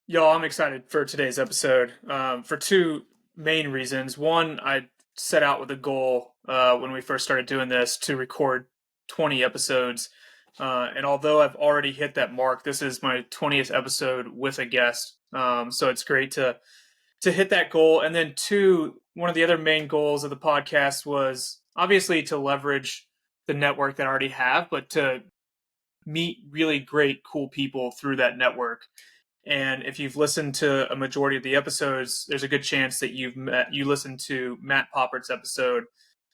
Yo, I'm excited for today's episode for two main reasons. One, I set out with a goal when we first started doing this to record 20 episodes. And although I've already hit that mark, this is my 20th episode with a guest. So it's great to hit that goal. And then two, one of the other main goals of the podcast was obviously to leverage the network that I already have, but to meet really great, cool people through that network. And if you've listened to a majority of the episodes, there's a good chance that you listened to Matt Poppert's episode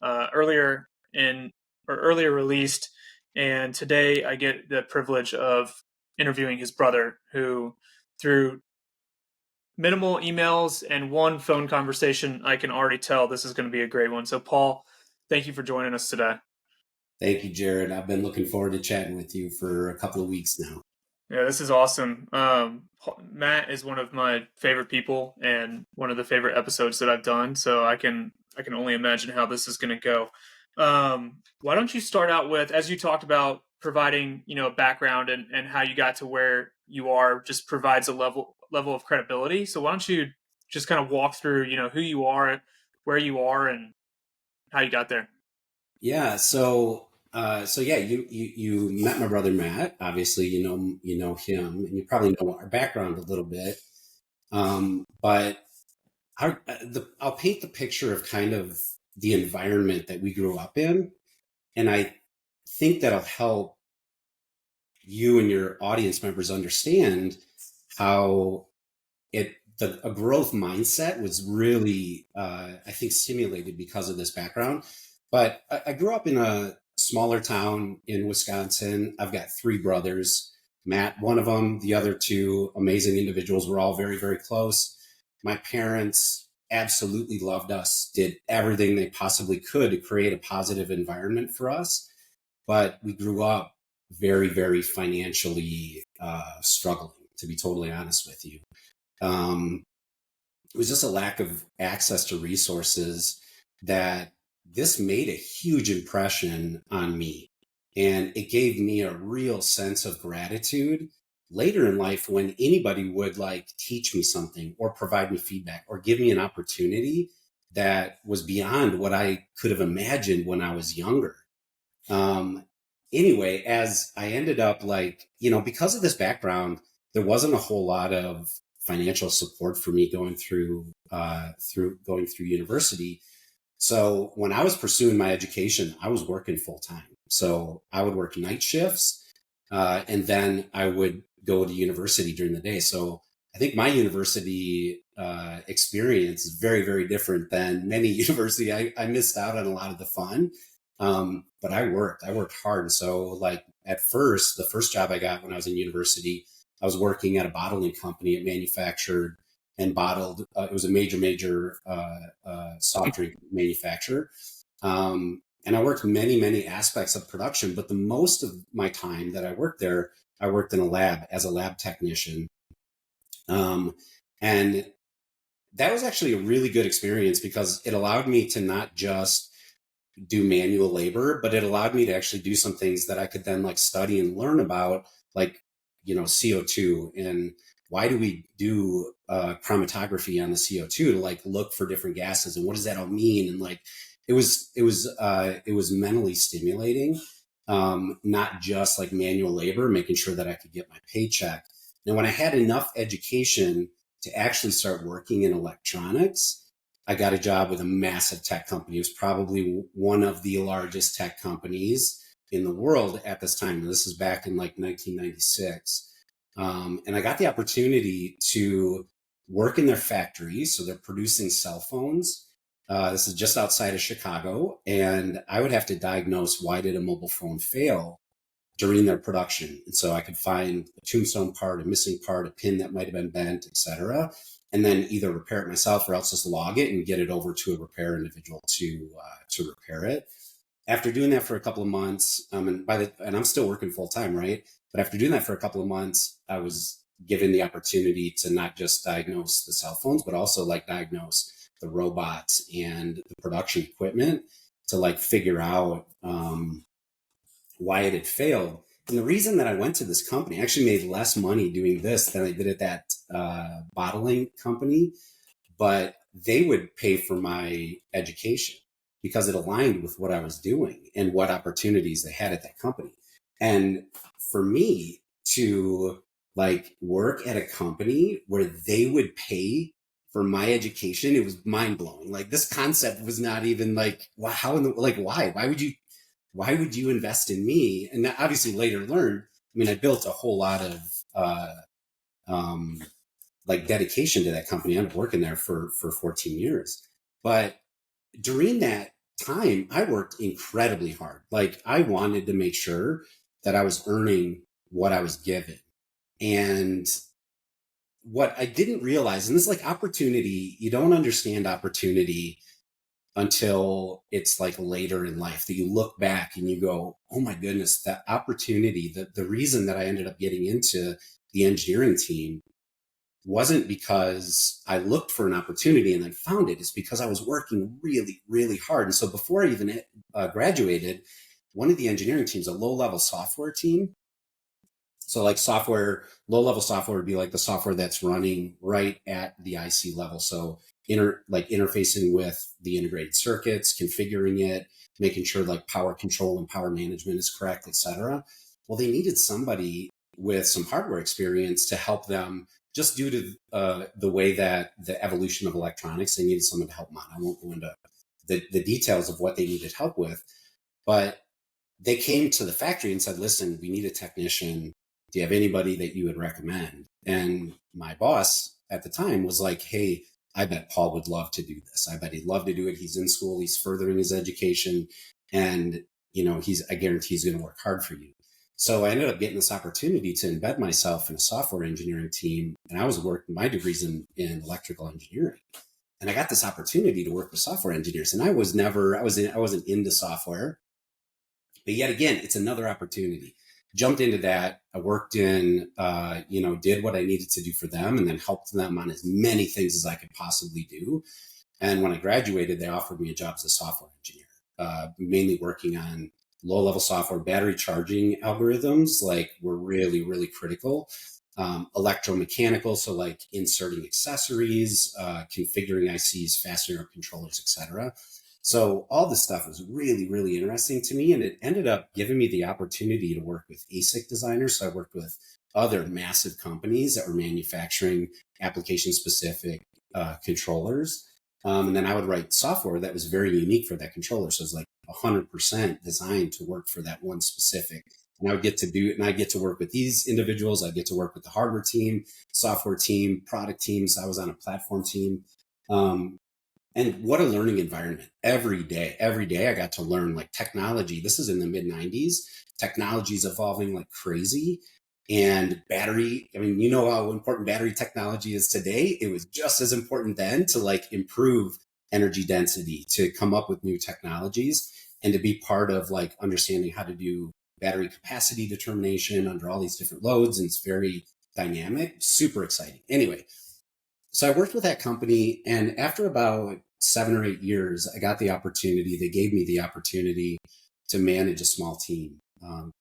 earlier in or earlier released. And today I get the privilege of interviewing his brother, who through minimal emails and one phone conversation, I can already tell this is going to be a great one. So Paul, thank you for joining us today. Thank you, Jared. I've been looking forward to chatting with you for a couple of weeks now. Yeah, this is awesome. Matt is one of my favorite people and one of the favorite episodes that I've done. So I can only imagine how this is going to go. Why don't you start out with, as you talked about, providing a background and how you got to where you are, just provides a level of credibility. So why don't you just kind of walk through who you are, where you are, and how you got there. Yeah. So yeah, you met my brother Matt. Obviously, you know him, and you probably know our background a little bit. But I'll paint the picture of kind of the environment that we grew up in, and I think that'll help you and your audience members understand how a growth mindset was really, I think, stimulated because of this background. But I grew up in a smaller town in Wisconsin. I've got three brothers. Matt, one of them, the other two amazing individuals. We're all very, very close. My parents absolutely loved us, did everything they possibly could to create a positive environment for us. But we grew up very, very financially struggling, to be totally honest with you. Um, it was just a lack of access to resources that this made a huge impression on me. And it gave me a real sense of gratitude later in life when anybody would like teach me something or provide me feedback or give me an opportunity that was beyond what I could have imagined when I was younger. Um, anyway, as I ended up because of this background, there wasn't a whole lot of financial support for me going through university. So when I was pursuing my education, I was working full time. So I would work night shifts, and then I would go to university during the day. So I think my university experience is very, very different than many university. I missed out on a lot of the fun, but I worked hard. And so like at first, the first job I got when I was in university, I was working at a bottling company. It manufactured and bottled. It was a major soft drink manufacturer. And I worked many aspects of production, but the most of my time that I worked there, I worked in a lab as a lab technician. And that was actually a really good experience because it allowed me to not just do manual labor, but it allowed me to actually do some things that I could then like study and learn about, like, CO2 and why do we do chromatography on the CO2 to like look for different gases and what does that all mean? And like, it was mentally stimulating, not just like manual labor, making sure that I could get my paycheck. Now, when I had enough education to actually start working in electronics, I got a job with a massive tech company. It was probably one of the largest tech companies in the world at this time. This is back in like 1996. And I got the opportunity to work in their factory. So they're producing cell phones. This is just outside of Chicago. And I would have to diagnose why did a mobile phone fail during their production. And so I could find a tombstone part, a missing part, a pin that might have been bent, etc., and then either repair it myself or else just log it and get it over to a repair individual to repair it. After doing that for a couple of months, and I'm still working full time, right? But after doing that for a couple of months, I was given the opportunity to not just diagnose the cell phones, but also like diagnose the robots and the production equipment to like figure out why it had failed. And the reason that I went to this company, I actually made less money doing this than I did at that bottling company, but they would pay for my education because it aligned with what I was doing and what opportunities they had at that company. And for me to like work at a company where they would pay for my education, it was mind blowing. Like this concept was not even like, wow, how in the, like, why would you invest in me? And obviously later learned, I mean, I built a whole lot of, um, like dedication to that company. I ended up working there for 14 years. But during that time, I worked incredibly hard. Like I wanted to make sure that I was earning what I was given. And what I didn't realize, and this is like opportunity, you don't understand opportunity until it's like later in life that you look back and you go, oh my goodness, that opportunity, the reason that I ended up getting into the engineering team wasn't because I looked for an opportunity and I found it. It's because I was working really, really hard. And so before I even graduated, one of the engineering teams, a low level software team. So like software, low level software would be like the software that's running right at the IC level. So interfacing with the integrated circuits, configuring it, making sure like power control and power management is correct, et cetera. Well, they needed somebody with some hardware experience to help them just due to the way that the evolution of electronics, they needed someone to help them out. I won't go into the details of what they needed help with, but they came to the factory and said, listen, we need a technician. Do you have anybody that you would recommend? And my boss at the time was like, hey, I bet Paul would love to do this. I bet he'd love to do it. He's in school. He's furthering his education. And, I guarantee he's going to work hard for you. So I ended up getting this opportunity to embed myself in a software engineering team. And I was working, my degree's in electrical engineering. And I got this opportunity to work with software engineers. And I wasn't into software. But yet again, it's another opportunity. Jumped into that. I worked in, did what I needed to do for them and then helped them on as many things as I could possibly do. And when I graduated, they offered me a job as a software engineer, mainly working on low-level software. Battery charging algorithms like were really, really critical. Electromechanical, so like inserting accessories, configuring ICs, fastening up controllers, etc. So all this stuff was really, really interesting to me. And it ended up giving me the opportunity to work with ASIC designers. So I worked with other massive companies that were manufacturing application specific controllers. And then I would write software that was very unique for that controller. So it was like 100% designed to work for that one specific. And I would get to do it. And I get to work with these individuals. I get to work with the hardware team, software team, product teams. I was on a platform team. And what a learning environment. Every day I got to learn like technology. This is in the mid 90s. Technology is evolving like crazy. And battery, I mean, you know how important battery technology is today. It was just as important then to like improve energy density, to come up with new technologies and to be part of like understanding how to do battery capacity determination under all these different loads. And it's very dynamic, super exciting. Anyway, so I worked with that company, and after about 7 or 8 years, I got the opportunity. They gave me the opportunity to manage a small team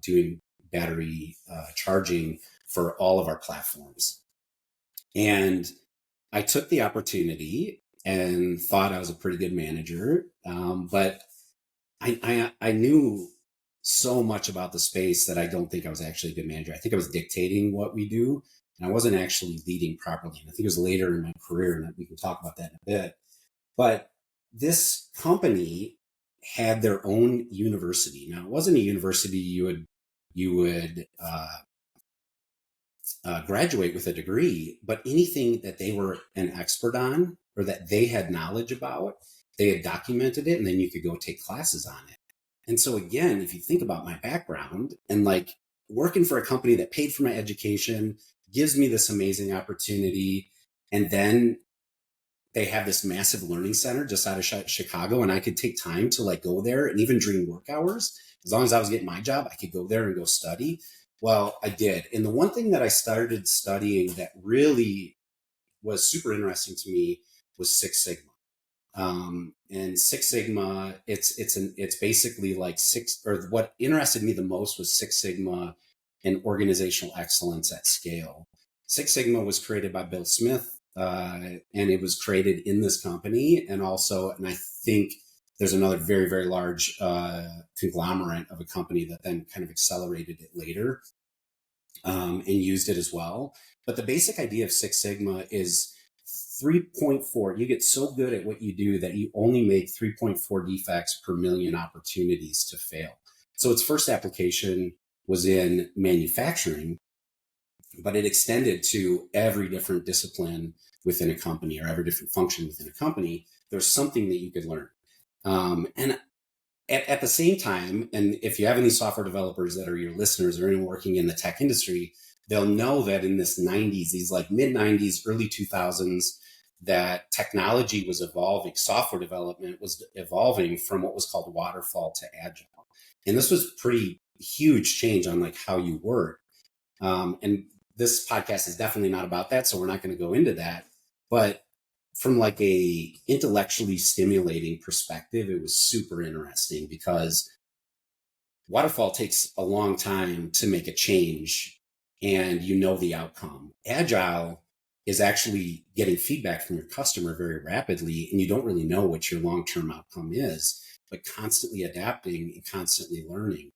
doing battery charging for all of our platforms. And I took the opportunity and thought I was a pretty good manager, but I knew so much about the space that I don't think I was actually a good manager. I think I was dictating what we do, and I wasn't actually leading properly. And I think it was later in my career, and we can talk about that in a bit. But this company had their own university. Now, it wasn't a university you would graduate with a degree, but anything that they were an expert on or that they had knowledge about, they had documented it, and then you could go take classes on it. And so again, if you think about my background and like working for a company that paid for my education, gives me this amazing opportunity, and then they have this massive learning center just out of Chicago, and I could take time to like go there, and even during work hours, as long as I was getting my job, I could go there and go study. Well, I did. And the one thing that I started studying that really was super interesting to me was Six Sigma. And Six Sigma, it's basically like what interested me the most was Six Sigma and organizational excellence at scale. Six Sigma was created by Bill Smith, and it was created in this company. And I think there's another very, very large conglomerate of a company that then kind of accelerated it later and used it as well. But the basic idea of Six Sigma is 3.4. You get so good at what you do that you only make 3.4 defects per million opportunities to fail. So its first application was in manufacturing, but it extended to every different discipline within a company or every different function within a company. There's something that you could learn. And at the same time, and if you have any software developers that are your listeners or anyone working in the tech industry, they'll know that in this 90s, these like mid 90s, early 2000s, that technology was evolving, software development was evolving from what was called waterfall to agile. And this was pretty huge change on like how you work. And this podcast is definitely not about that, so we're not going to go into that. But from like a intellectually stimulating perspective, it was super interesting because waterfall takes a long time to make a change and you know the outcome. Agile is actually getting feedback from your customer very rapidly and you don't really know what your long-term outcome is, but constantly adapting and constantly learning.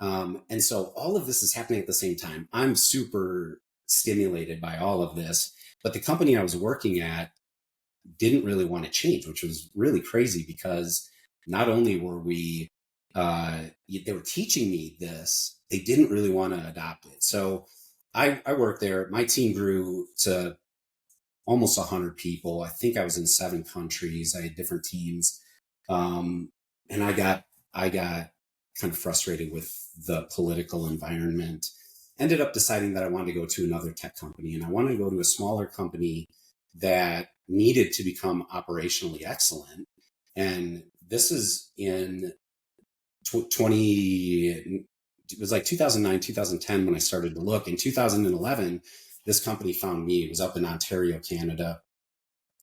And so all of this is happening at the same time. I'm super stimulated by all of this, but the company I was working at didn't really want to change, which was really crazy because not only were they were teaching me this, they didn't really want to adopt it. So I worked there. My team grew to almost 100 people. I think I was in 7 countries. I had different teams. And I got kind of frustrated with the political environment. Ended up deciding that I wanted to go to another tech company, and I wanted to go to a smaller company that needed to become operationally excellent. And this is in 20, it was like 2009, 2010 when I started to look. In 2011, this company found me. It was up in Ontario, Canada,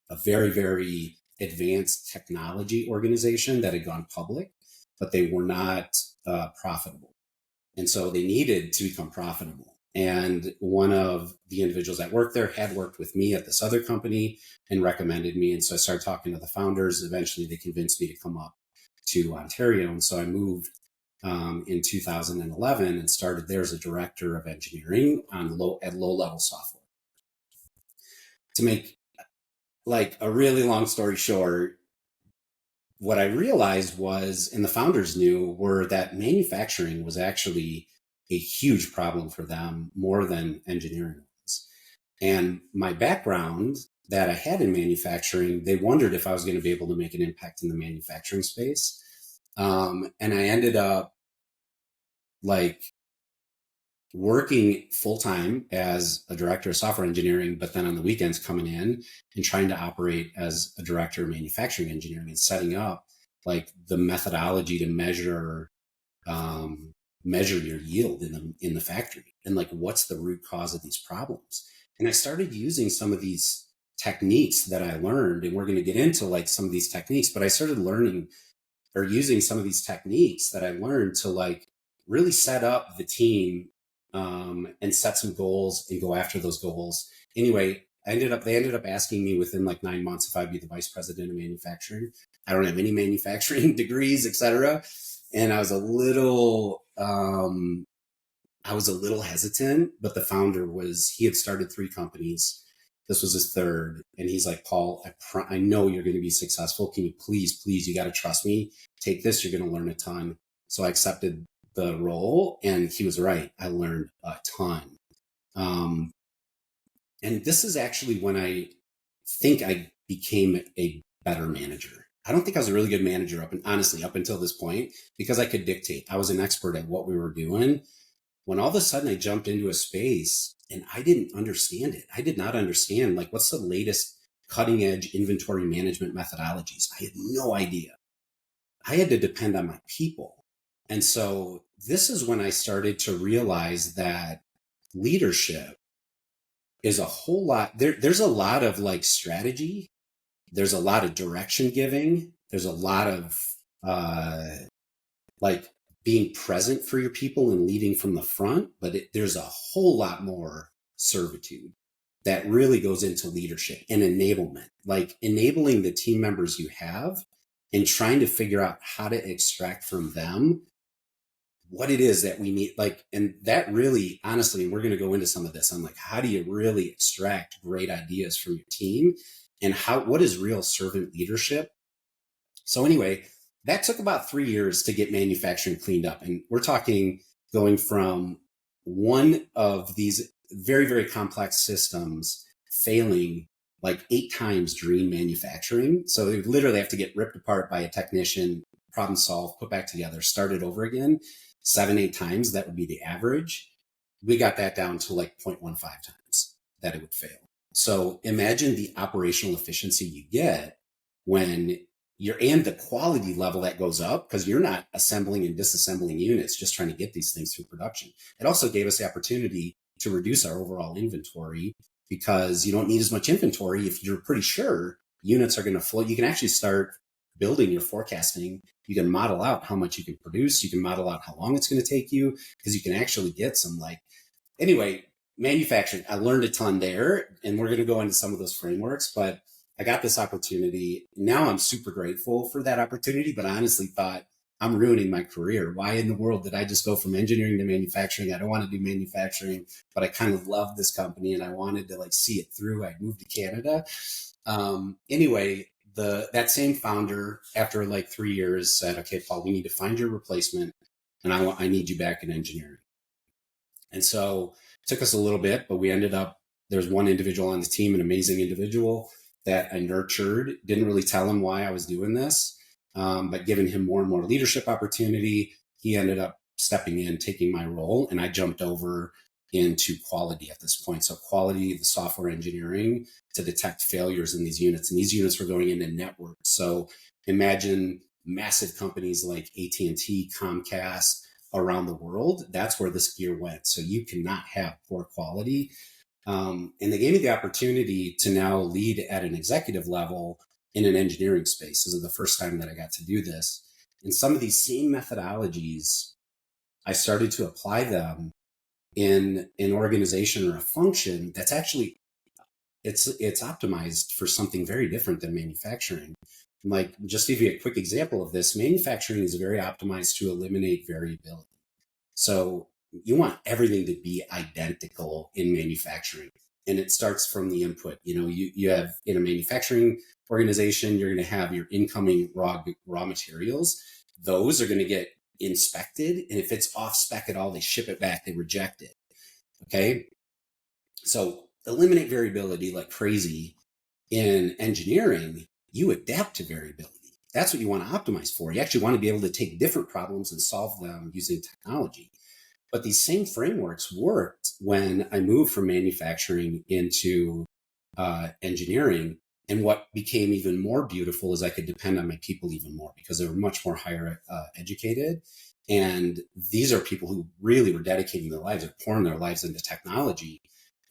a very, very advanced technology organization that had gone public, but they were not profitable. And so they needed to become profitable. And one of the individuals that worked there had worked with me at this other company and recommended me. And so I started talking to the founders. Eventually, they convinced me to come up to Ontario. And so I moved in 2011 and started there as a director of engineering at low-level software. To make like a really long story short, what I realized was, and the founders knew, were that manufacturing was actually a huge problem for them more than engineering was. And my background that I had in manufacturing, they wondered if I was going to be able to make an impact in the manufacturing space. And I ended up like working full-time as a director of software engineering, but then on the weekends coming in and trying to operate as a director of manufacturing engineering and setting up like the methodology to measure your yield in the factory and like what's the root cause of these problems. And I started using some of these techniques that I learned, and we're going to get into like some of these techniques, but I started learning or using some of these techniques that I learned to like really set up the team and set some goals and go after those goals. Anyway, they ended up asking me within like 9 months if I'd be the vice president of manufacturing. I don't have any manufacturing degrees, etc. And I was a little hesitant, but the founder he had started 3 companies. This was his third. And he's like, Paul, I know you're going to be successful. Can you please, you got to trust me. Take this. You're going to learn a ton. So I accepted the role, and he was right. I learned a ton. And this is actually when I think I became a better manager. I don't think I was a really good manager up until this point, because I could dictate. I was an expert at what we were doing. When all of a sudden I jumped into a space and I didn't understand it. I did not understand like what's the latest cutting edge inventory management methodologies. I had no idea. I had to depend on my people. And so this is when I started to realize that leadership is a whole lot. There's a lot of like strategy. There's a lot of direction giving. There's a lot of like being present for your people and leading from the front, but there's a whole lot more servitude that really goes into leadership and enablement, like enabling the team members you have and trying to figure out how to extract from them what it is that we need. Like, and that really, honestly, we're going to go into some of this on like, how do you really extract great ideas from your team and what is real servant leadership? So anyway, that took about 3 years to get manufacturing cleaned up. And we're talking going from one of these very, very complex systems failing like 8 times during manufacturing. So they literally have to get ripped apart by a technician, problem solved, put back together, started over again 7, 8 times. That would be the average. We got that down to like 0.15 times that it would fail. So imagine the operational efficiency you get when and the quality level that goes up, because you're not assembling and disassembling units, just trying to get these things through production. It also gave us the opportunity to reduce our overall inventory, because you don't need as much inventory if you're pretty sure units are going to flow. You can actually start building your forecasting. You can model out how much you can produce. You can model out how long it's going to take you, because you can actually get some anyway, manufacturing. I learned a ton there, and we're going to go into some of those frameworks, but I got this opportunity. Now I'm super grateful for that opportunity, but I honestly thought I'm ruining my career. Why in the world did I just go from engineering to manufacturing? I don't want to do manufacturing, but I kind of love this company and I wanted to see it through. I moved to Canada. Anyway, that same founder, after 3 years, said, "Okay, Paul, we need to find your replacement, and I need you back in engineering." And so it took us a little bit, but we ended up, there's one individual on the team, an amazing individual that I nurtured. Didn't really tell him why I was doing this, but giving him more and more leadership opportunity, he ended up stepping in, taking my role, and I jumped over into quality at this point. So quality, the software engineering to detect failures in these units. And these units were going into networks. So imagine massive companies like AT&T, Comcast around the world. That's where this gear went. So you cannot have poor quality. And they gave me the opportunity to now lead at an executive level in an engineering space. This is the first time that I got to do this. And some of these same methodologies, I started to apply them in an organization or a function that's actually, it's optimized for something very different than manufacturing. Just to give you a quick example of this, manufacturing is very optimized to eliminate variability. So you want everything to be identical in manufacturing. And it starts from the input. You have, in a manufacturing organization, you're going to have your incoming raw materials. Those are going to get inspected. And if it's off spec at all, they ship it back, they reject it. Okay. So eliminate variability like crazy. In engineering, you adapt to variability. That's what you want to optimize for. You actually want to be able to take different problems and solve them using technology. But these same frameworks worked when I moved from manufacturing into engineering. And what became even more beautiful is I could depend on my people even more, because they were much more higher educated. And these are people who really were dedicating their lives, or pouring their lives into technology.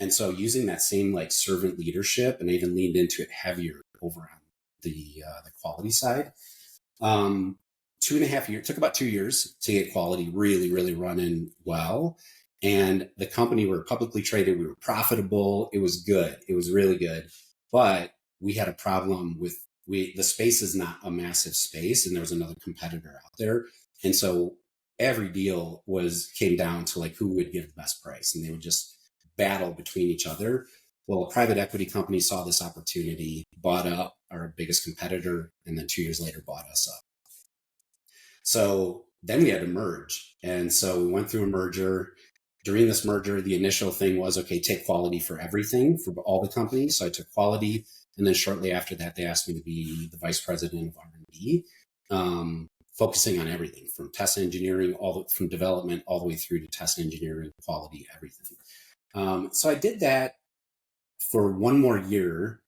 And so using that same servant leadership, and I even leaned into it heavier over on the quality side. 2.5 years, took about 2 years to get quality really, really running well. And the company, we were publicly traded, we were profitable. It was good. It was really good. But we had a problem with, the space is not a massive space, and there was another competitor out there. And so every deal came down to who would give the best price, and they would just battle between each other. Well, a private equity company saw this opportunity, bought up our biggest competitor, and then 2 years later bought us up. So then we had to merge. And so we went through a merger. During this merger, the initial thing was, okay, take quality for everything, for all the companies. So I took quality. And then shortly after that, they asked me to be the vice president of R&D, focusing on everything from test engineering, from development all the way through to test engineering, quality, everything. So I did that for 1 more year.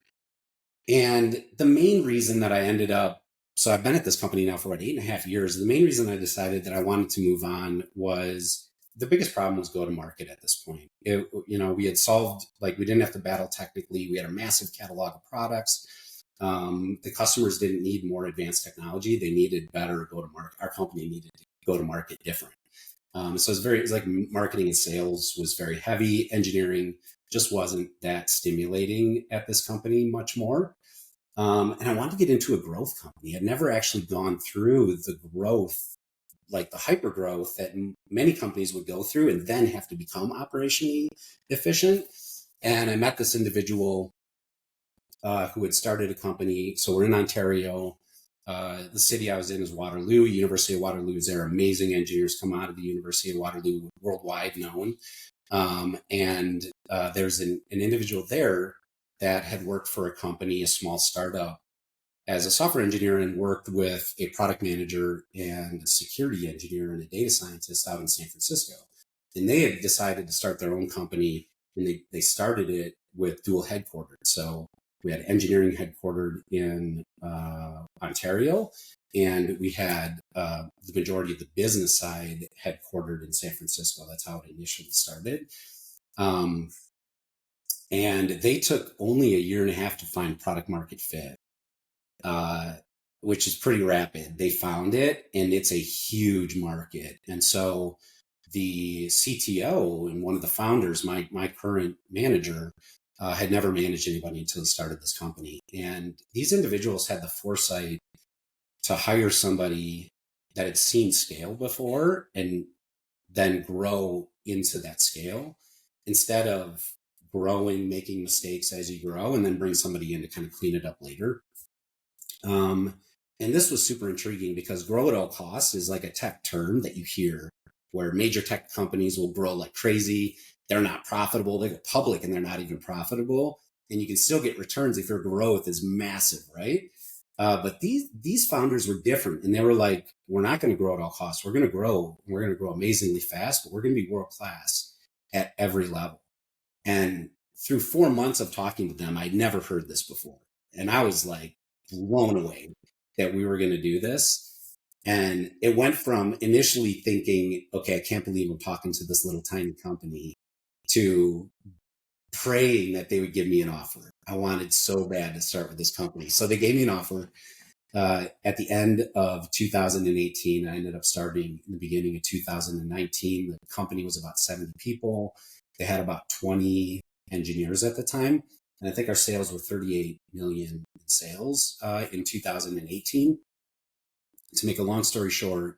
And the main reason that I ended up, so I've been at this company now for 8.5 years. The main reason I decided that I wanted to move on was the biggest problem was go to market at this point. We had solved, we didn't have to battle technically. We had a massive catalog of products. The customers didn't need more advanced technology. They needed better go to market. Our company needed to go to market different. So it's like marketing and sales was very heavy. Engineering just wasn't that stimulating at this company much more. And I wanted to get into a growth company. I'd never actually gone through the growth, like the hyper growth that many companies would go through and then have to become operationally efficient. And I met this individual who had started a company. So we're in Ontario. The city I was in is Waterloo. University of Waterloo is there. Amazing engineers come out of the University of Waterloo, worldwide known. And there's an individual there that had worked for a company, a small startup, as a software engineer and worked with a product manager and a security engineer and a data scientist out in San Francisco. And they had decided to start their own company, and they started it with dual headquartered. So we had engineering headquartered in Ontario, and we had the majority of the business side headquartered in San Francisco. That's how it initially started. And they took only a year and a half to find product market fit, which is pretty rapid. They found it, and it's a huge market. And so the CTO and one of the founders, my current manager, had never managed anybody until he started this company. And these individuals had the foresight to hire somebody that had seen scale before and then grow into that scale instead of growing, making mistakes as you grow, and then bring somebody in to kind of clean it up later. And this was super intriguing because grow at all costs is like a tech term that you hear where major tech companies will grow like crazy. They're not profitable. They go public and they're not even profitable. And you can still get returns if your growth is massive, right? But these founders were different, and they were like, we're not going to grow at all costs. We're going to grow. We're going to grow amazingly fast, but we're going to be world class at every level. And through 4 months of talking to them, I'd never heard this before. And I was like blown away that we were going to do this. And it went from initially thinking, okay, I can't believe I'm talking to this little tiny company, to praying that they would give me an offer. I wanted so bad to start with this company. So they gave me an offer at the end of 2018. I ended up starting in the beginning of 2019. The company was about 70 people. They had about 20 engineers at the time. And I think our sales were 38 million in sales in 2018. To make a long story short,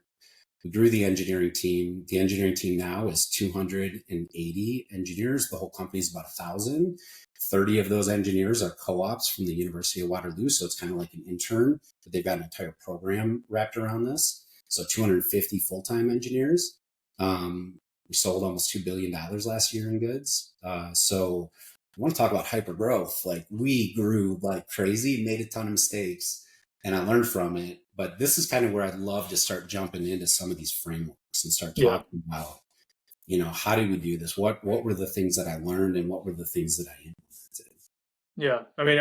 we grew the engineering team. The engineering team now is 280 engineers. The whole company is about 1,000. 30 of those engineers are co-ops from the University of Waterloo. So it's kind of like an intern, but they've got an entire program wrapped around this. So 250 full-time engineers. We sold almost $2 billion last year in goods. So I want to talk about hyper growth. Like, we grew like crazy, made a ton of mistakes, and I learned from it. But this is kind of where I'd love to start jumping into some of these frameworks and start talking about, how did we do this? What were the things that I learned, and what were the things that I implemented? Yeah. I mean,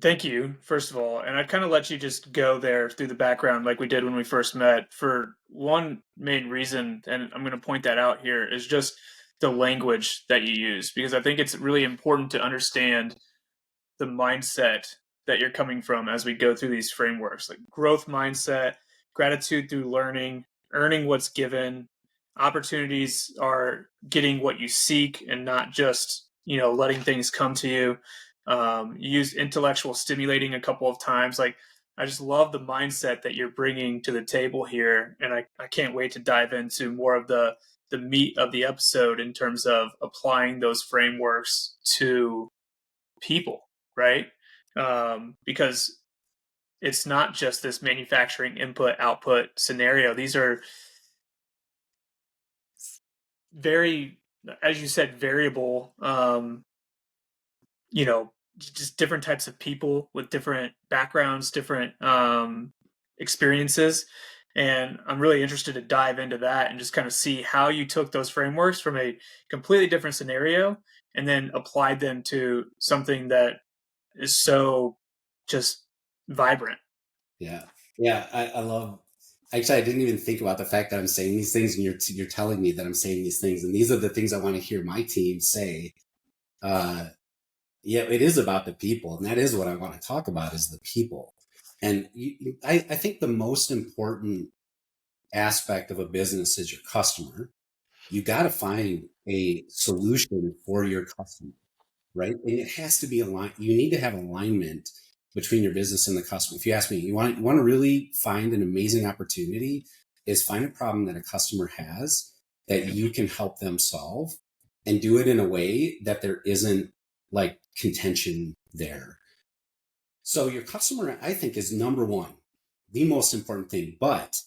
thank you, first of all. And I'd kind of let you just go there through the background like we did when we first met for one main reason. And I'm going to point that out here is just the language that you use, because I think it's really important to understand the mindset that you're coming from as we go through these frameworks, like growth mindset, gratitude through learning, earning what's given. Opportunities are getting what you seek and not just, letting things come to you. You use intellectual stimulating a couple of times. Like, I just love the mindset that you're bringing to the table here. And I can't wait to dive into more of the meat of the episode in terms of applying those frameworks to people, right? Because it's not just this manufacturing input output scenario. These are very, as you said, variable, just different types of people with different backgrounds, different experiences. And I'm really interested to dive into that and just kind of see how you took those frameworks from a completely different scenario and then applied them to something that is so just vibrant. Yeah. Yeah. I love, actually, I didn't even think about the fact that I'm saying these things, and you're telling me that I'm saying these things. And these are the things I want to hear my team say. Yeah, it is about the people. And that is what I want to talk about, is the people. And I think the most important aspect of a business is your customer, you got to find a solution for your customer, right? And it has to be aligned. You need to have alignment between your business and the customer. If you ask me, you want to really find an amazing opportunity, is find a problem that a customer has that you can help them solve, and do it in a way that there isn't like contention there. So your customer, I think, is number one, the most important thing. But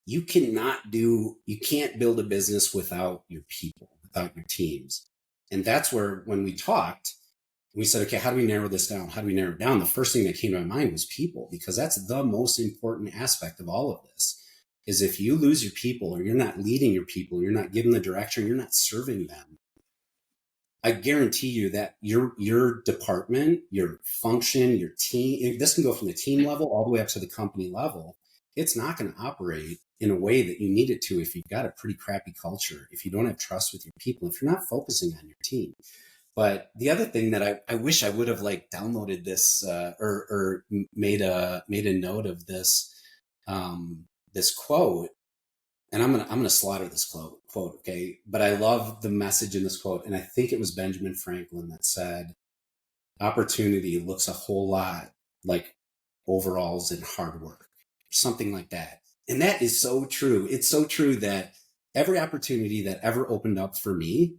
you can't build a business without your people, without your teams. And that's where, when we talked, we said, okay, how do we narrow this down? How do we narrow it down? The first thing that came to my mind was people, because that's the most important aspect of all of this. Is if you lose your people, or you're not leading your people, you're not giving the direction, you're not serving them, I guarantee you that your department, your function, your team, this can go from the team level all the way up to the company level. It's not going to operate in a way that you need it to if you've got a pretty crappy culture, if you don't have trust with your people, if you're not focusing on your team. But the other thing that I wish I would have like downloaded this or made a note of this this quote, and I'm gonna slaughter this quote, okay? But I love the message in this quote, and I think it was Benjamin Franklin that said, "Opportunity looks a whole lot like overalls and hard work," something like that. And that is so true. It's so true that every opportunity that ever opened up for me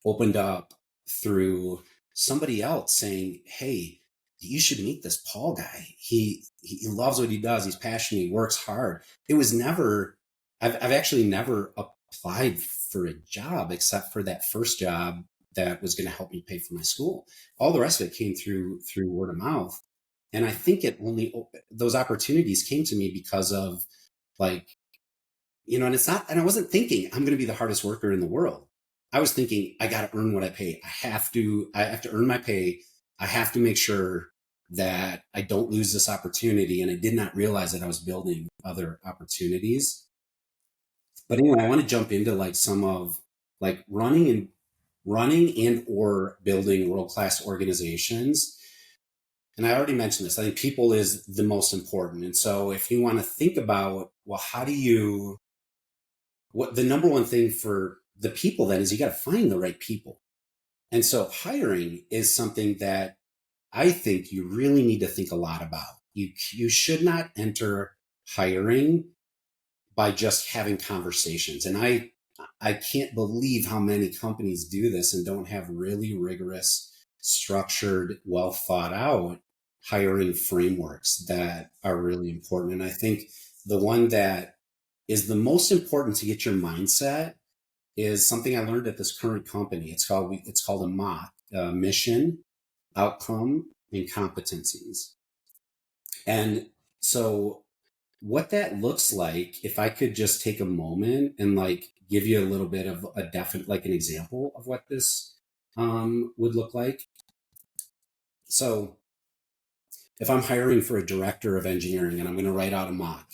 opened up through somebody else saying, "Hey, you should meet this Paul guy. He loves what he does. He's passionate. He works hard." It was never. I've actually never applied for a job except for that first job that was going to help me pay for my school. All the rest of it came through word of mouth. And I think those opportunities came to me because of, like, and I wasn't thinking I'm going to be the hardest worker in the world. I was thinking, I got to earn what I pay. I have to earn my pay. I have to make sure that I don't lose this opportunity. And I did not realize that I was building other opportunities. But anyway, I want to jump into like some of like running and or building world-class organizations. And I already mentioned this. I think people is the most important. And so if you want to think about, well, what the number one thing for the people then is you got to find the right people. And so hiring is something that I think you really need to think a lot about. You should not enter hiring by just having conversations. And I can't believe how many companies do this and don't have really rigorous, structured, well thought out hiring frameworks that are really important. And I think the one that is the most important to get your mindset is something I learned at this current company. It's called a MAIC, mission, outcome, and competencies. And so what that looks like, if I could just take a moment and like give you a little bit of a definite, like an example of what this would look like. So if I'm hiring for a director of engineering and I'm going to write out a MAIC,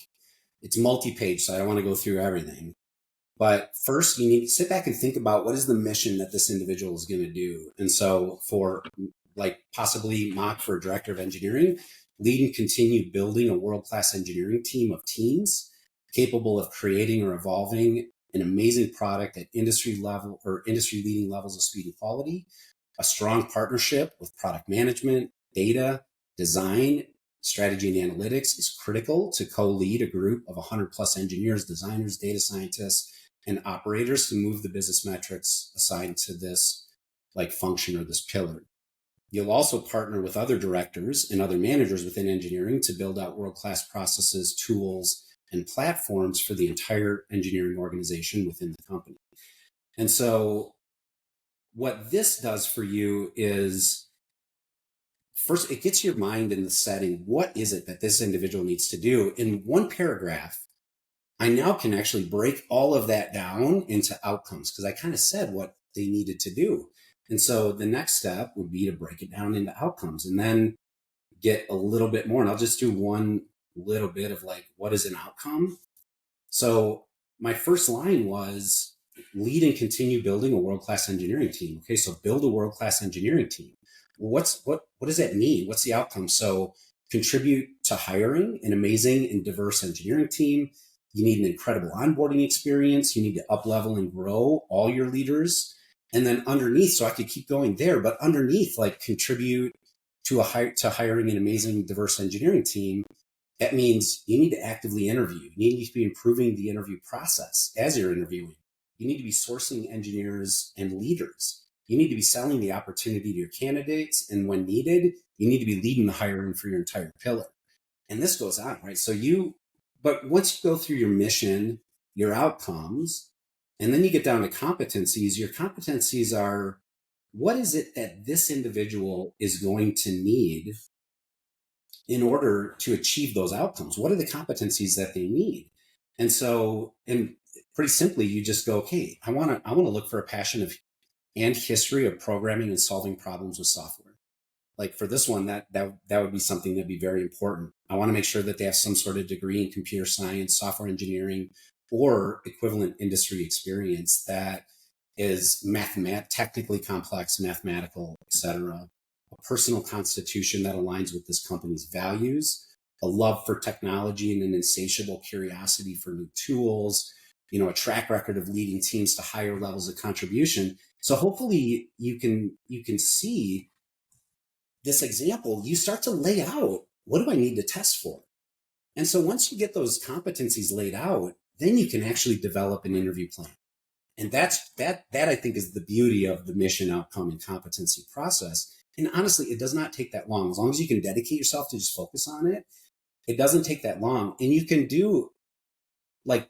it's multi-page, so I don't want to go through everything. But first, you need to sit back and think about what is the mission that this individual is going to do. And so for like possibly MAIC for a director of engineering, lead and continue building a world-class engineering team of teams capable of creating or evolving an amazing product at industry level or industry leading levels of speed and quality. A strong partnership with product management, data, design, strategy, and analytics is critical to co-lead a group of 100 plus engineers, designers, data scientists, and operators to move the business metrics assigned to this like function or this pillar. You'll also partner with other directors and other managers within engineering to build out world-class processes, tools, and platforms for the entire engineering organization within the company. And so what this does for you is, first, it gets your mind in the setting. What is it that this individual needs to do? In one paragraph, I now can actually break all of that down into outcomes because I kind of said what they needed to do. And so the next step would be to break it down into outcomes and then get a little bit more. And I'll just do one little bit of like, what is an outcome? So my first line was lead and continue building a world-class engineering team. Okay, so build a world-class engineering team. Well, what does that mean? What's the outcome? So contribute to hiring an amazing and diverse engineering team, You need an incredible onboarding experience. You need to up level and grow all your leaders. And then underneath, so I could keep going there, but underneath, like contribute to hiring an amazing diverse engineering team. That means you need to actively interview. You need to be improving the interview process as you're interviewing. You need to be sourcing engineers and leaders. You need to be selling the opportunity to your candidates. And when needed, you need to be leading the hiring for your entire pillar. And this goes on, right? But once you go through your mission, your outcomes, and then you get down to competencies, your competencies are, what is it that this individual is going to need in order to achieve those outcomes? What are the competencies that they need? And pretty simply, you just go, okay, I want to look for a passion of and history of programming and solving problems with software. Like for this one, that would be something that'd be very important. I want to make sure that they have some sort of degree in computer science, software engineering, or equivalent industry experience that is technically complex, mathematical, etc. A personal constitution that aligns with this company's values, a love for technology and an insatiable curiosity for new tools, a track record of leading teams to higher levels of contribution. So hopefully you can see this example, you start to lay out, what do I need to test for? And so once you get those competencies laid out, then you can actually develop an interview plan. And that I think is the beauty of the mission, outcome, and competency process. And honestly, it does not take that long. As long as you can dedicate yourself to just focus on it, it doesn't take that long. And you can do like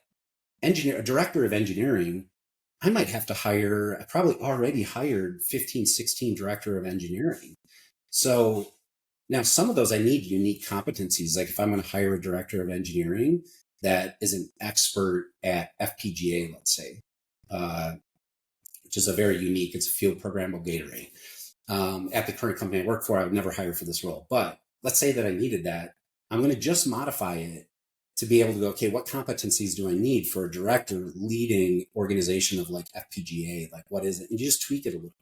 a director of engineering. I might have to I probably already hired 15, 16 director of engineering. So now some of those I need unique competencies. Like if I'm going to hire a director of engineering that is an expert at FPGA, let's say, which is it's a field programmable gate array. At the current company I work for, I would never hire for this role. But let's say that I needed that. I'm going to just modify it to be able to go, okay, what competencies do I need for a director leading organization of like FPGA? Like what is it? And you just tweak it a little bit.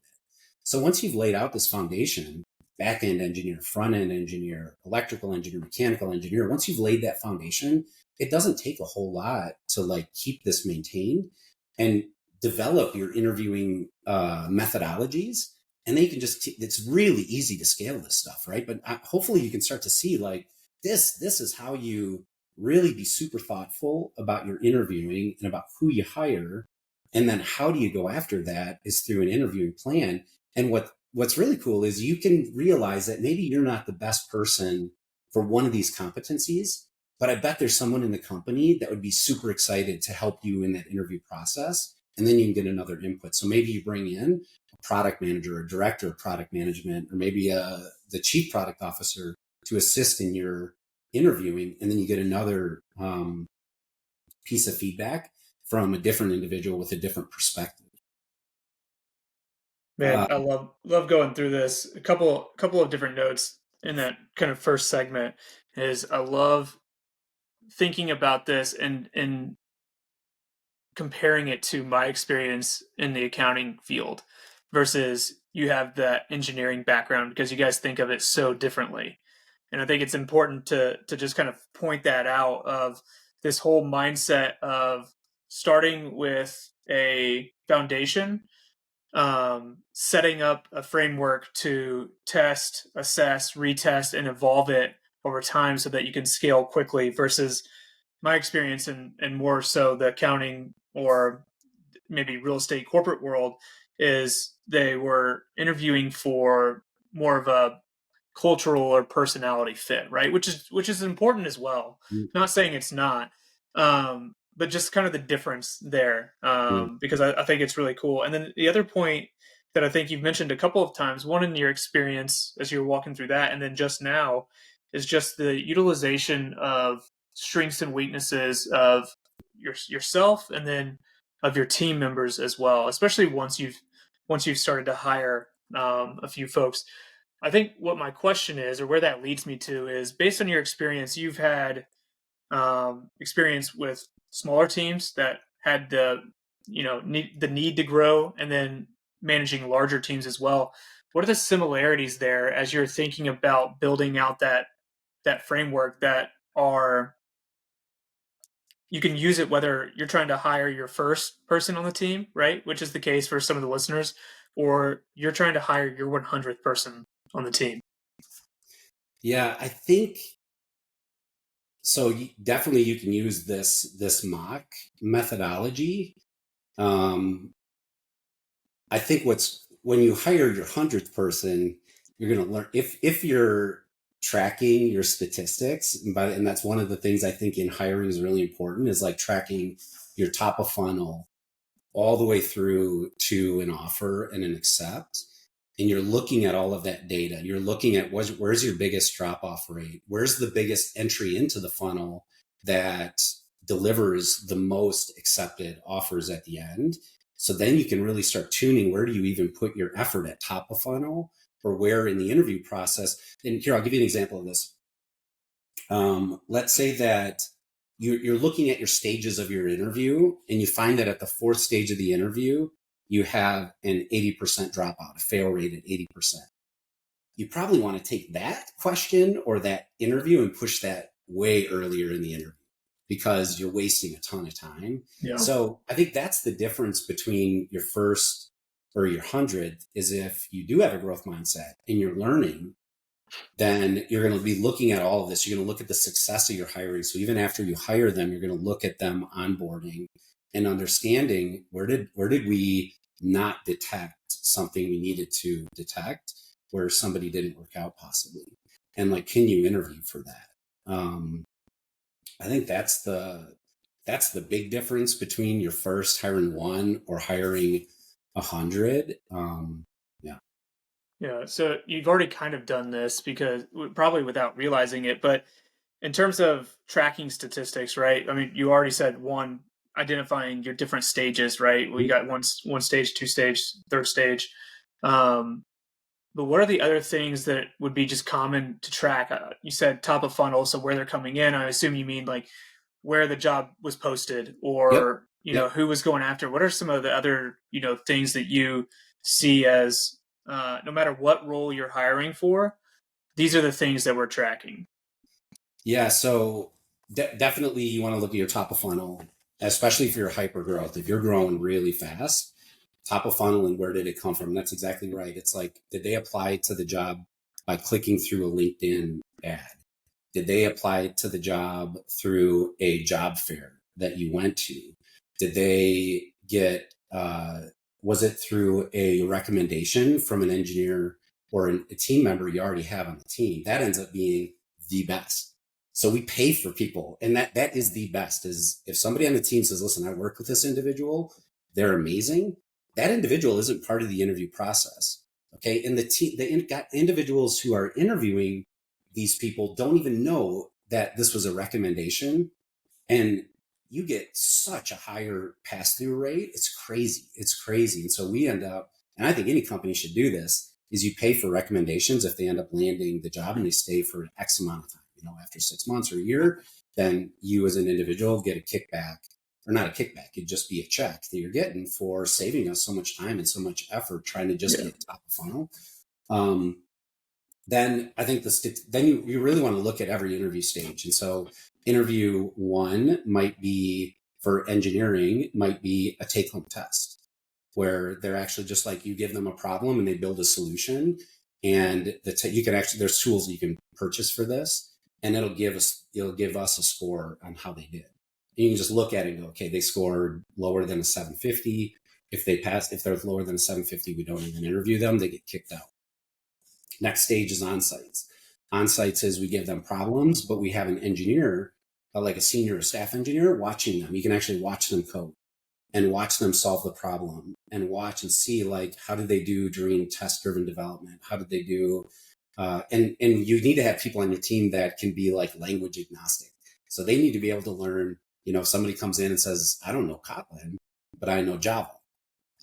So once you've laid out this foundation, back-end engineer, front-end engineer, electrical engineer, mechanical engineer, once you've laid that foundation, it doesn't take a whole lot to like keep this maintained and develop your interviewing methodologies. And then you can it's really easy to scale this stuff, right? But hopefully you can start to see like this is how you really be super thoughtful about your interviewing and about who you hire. And then how do you go after that is through an interviewing plan. And what's really cool is you can realize that maybe you're not the best person for one of these competencies, but I bet there's someone in the company that would be super excited to help you in that interview process. And then you can get another input. So maybe you bring in a product manager, a director of product management, or maybe the chief product officer to assist in your interviewing. And then you get another piece of feedback from a different individual with a different perspective. Man, I love going through this. A couple of different notes in that kind of first segment is I love thinking about this and comparing it to my experience in the accounting field versus you have that engineering background because you guys think of it so differently. And I think it's important to just kind of point that out of this whole mindset of starting with a foundation, setting up a framework to test, assess, retest, and evolve it over time so that you can scale quickly versus my experience and more so the accounting or maybe real estate corporate world is they were interviewing for more of a cultural or personality fit, right? Which is important as well. Not saying it's not, but just kind of the difference there, because I think it's really cool. And then the other point that I think you've mentioned a couple of times, one in your experience as you were walking through that, and then just now, is just the utilization of strengths and weaknesses of yourself, and then of your team members as well. Especially once you've started to hire a few folks. I think what my question is, or where that leads me to, is based on your experience, you've had experience with smaller teams that had the the need to grow, and then managing larger teams as well. What are the similarities there as you're thinking about building out that framework that are you can use it whether you're trying to hire your first person on the team, right? Which is the case for some of the listeners, or you're trying to hire your 100th person on the team. Yeah, I think so. Definitely, you can use this mock methodology. Um, I think when you hire your 100th person, you're going to learn if you're tracking your statistics, and that's one of the things I think in hiring is really important, is like tracking your top of funnel all the way through to an offer and an accept. And you're looking at all of that data. You're looking at where's your biggest drop off rate? Where's the biggest entry into the funnel that delivers the most accepted offers at the end? So then you can really start tuning, where do you even put your effort at top of funnel, or where in the interview process. And here, I'll give you an example of this. Let's say that you're looking at your stages of your interview, and you find that at the fourth stage of the interview, you have an 80% dropout, a fail rate at 80%. You probably want to take that question or that interview and push that way earlier in the interview, because you're wasting a ton of time. Yeah. So I think that's the difference between your first or your 100th, is if you do have a growth mindset and you're learning, then you're going to be looking at all of this. You're going to look at the success of your hiring. So even after you hire them, you're going to look at them onboarding and understanding, where did we not detect something we needed to detect, where somebody didn't work out possibly, and like, can you interview for that? I think that's the big difference between your first hiring one or hiring 100. Yeah. Yeah. So you've already kind of done this because probably without realizing it, but in terms of tracking statistics, right? I mean, you already said one, identifying your different stages, right? We got one stage, two stage, third stage. Um, but what are the other things that would be just common to track? You said top of funnel, so where they're coming in. I assume you mean like where the job was posted, Yep. or Yep. who was going after. What are some of the other things that you see as no matter what role you're hiring for, these are the things that we're tracking. Yeah, so definitely you want to look at your top of funnel, especially if you're hyper growth. If you're growing really fast, top of funnel, and where did it come from? That's exactly right. It's like, did they apply to the job by clicking through a LinkedIn ad? Did they apply to the job through a job fair that you went to? Did they get, was it through a recommendation from an engineer or a team member you already have on the team? That ends up being the best. So we pay for people, and that is the best. Is if somebody on the team says, listen, I work with this individual, they're amazing. That individual isn't part of the interview process. Okay. And the individuals who are interviewing these people don't even know that this was a recommendation. And you get such a higher pass-through rate. It's crazy. It's crazy. And so we end up, and I think any company should do this, is you pay for recommendations if they end up landing the job and they stay for X amount of time. After 6 months or a year, then you as an individual get a kickback, or not a kickback, it'd just be a check that you're getting for saving us so much time and so much effort trying to just get top of funnel. Then I think then you really want to look at every interview stage. And so interview one might be, for engineering, might be a take-home test, where they're actually just like, you give them a problem and they build a solution. And you can actually, there's tools you can purchase for this, and it'll give us a score on how they did. And you can just look at it and go, okay, they scored lower than a 750. If they're lower than a 750, we don't even interview them. They get kicked out. Next stage is on-sites. On-sites is we give them problems, but we have an engineer, like a senior staff engineer, watching them. You can actually watch them code and watch them solve the problem, and watch and see, like, how did they do during test-driven development? How did they do? And you need to have people on your team that can be like language agnostic. So they need to be able to learn, if somebody comes in and says, I don't know Kotlin, but I know Java.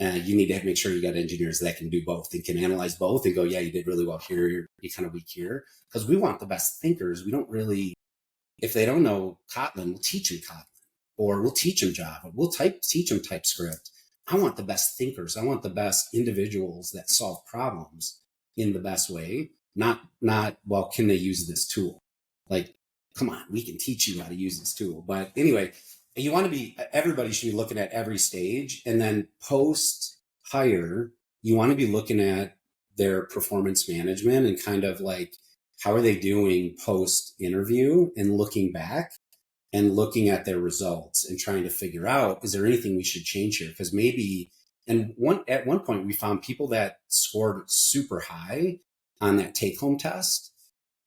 And you need to make sure you got engineers that can do both and can analyze both and go, yeah, you did really well here, you're kind of weak here. Because we want the best thinkers. We don't really, if they don't know Kotlin, we'll teach them Kotlin, or we'll teach them Java. We'll teach them TypeScript. I want the best thinkers. I want the best individuals that solve problems in the best way. Not, well, can they use this tool? Like, come on, we can teach you how to use this tool. But anyway, you want to be, everybody should be looking at every stage. And then post hire, you want to be looking at their performance management and kind of like, how are they doing post interview, and looking back and looking at their results and trying to figure out, is there anything we should change here? Because maybe, at one point we found people that scored super high on that take home test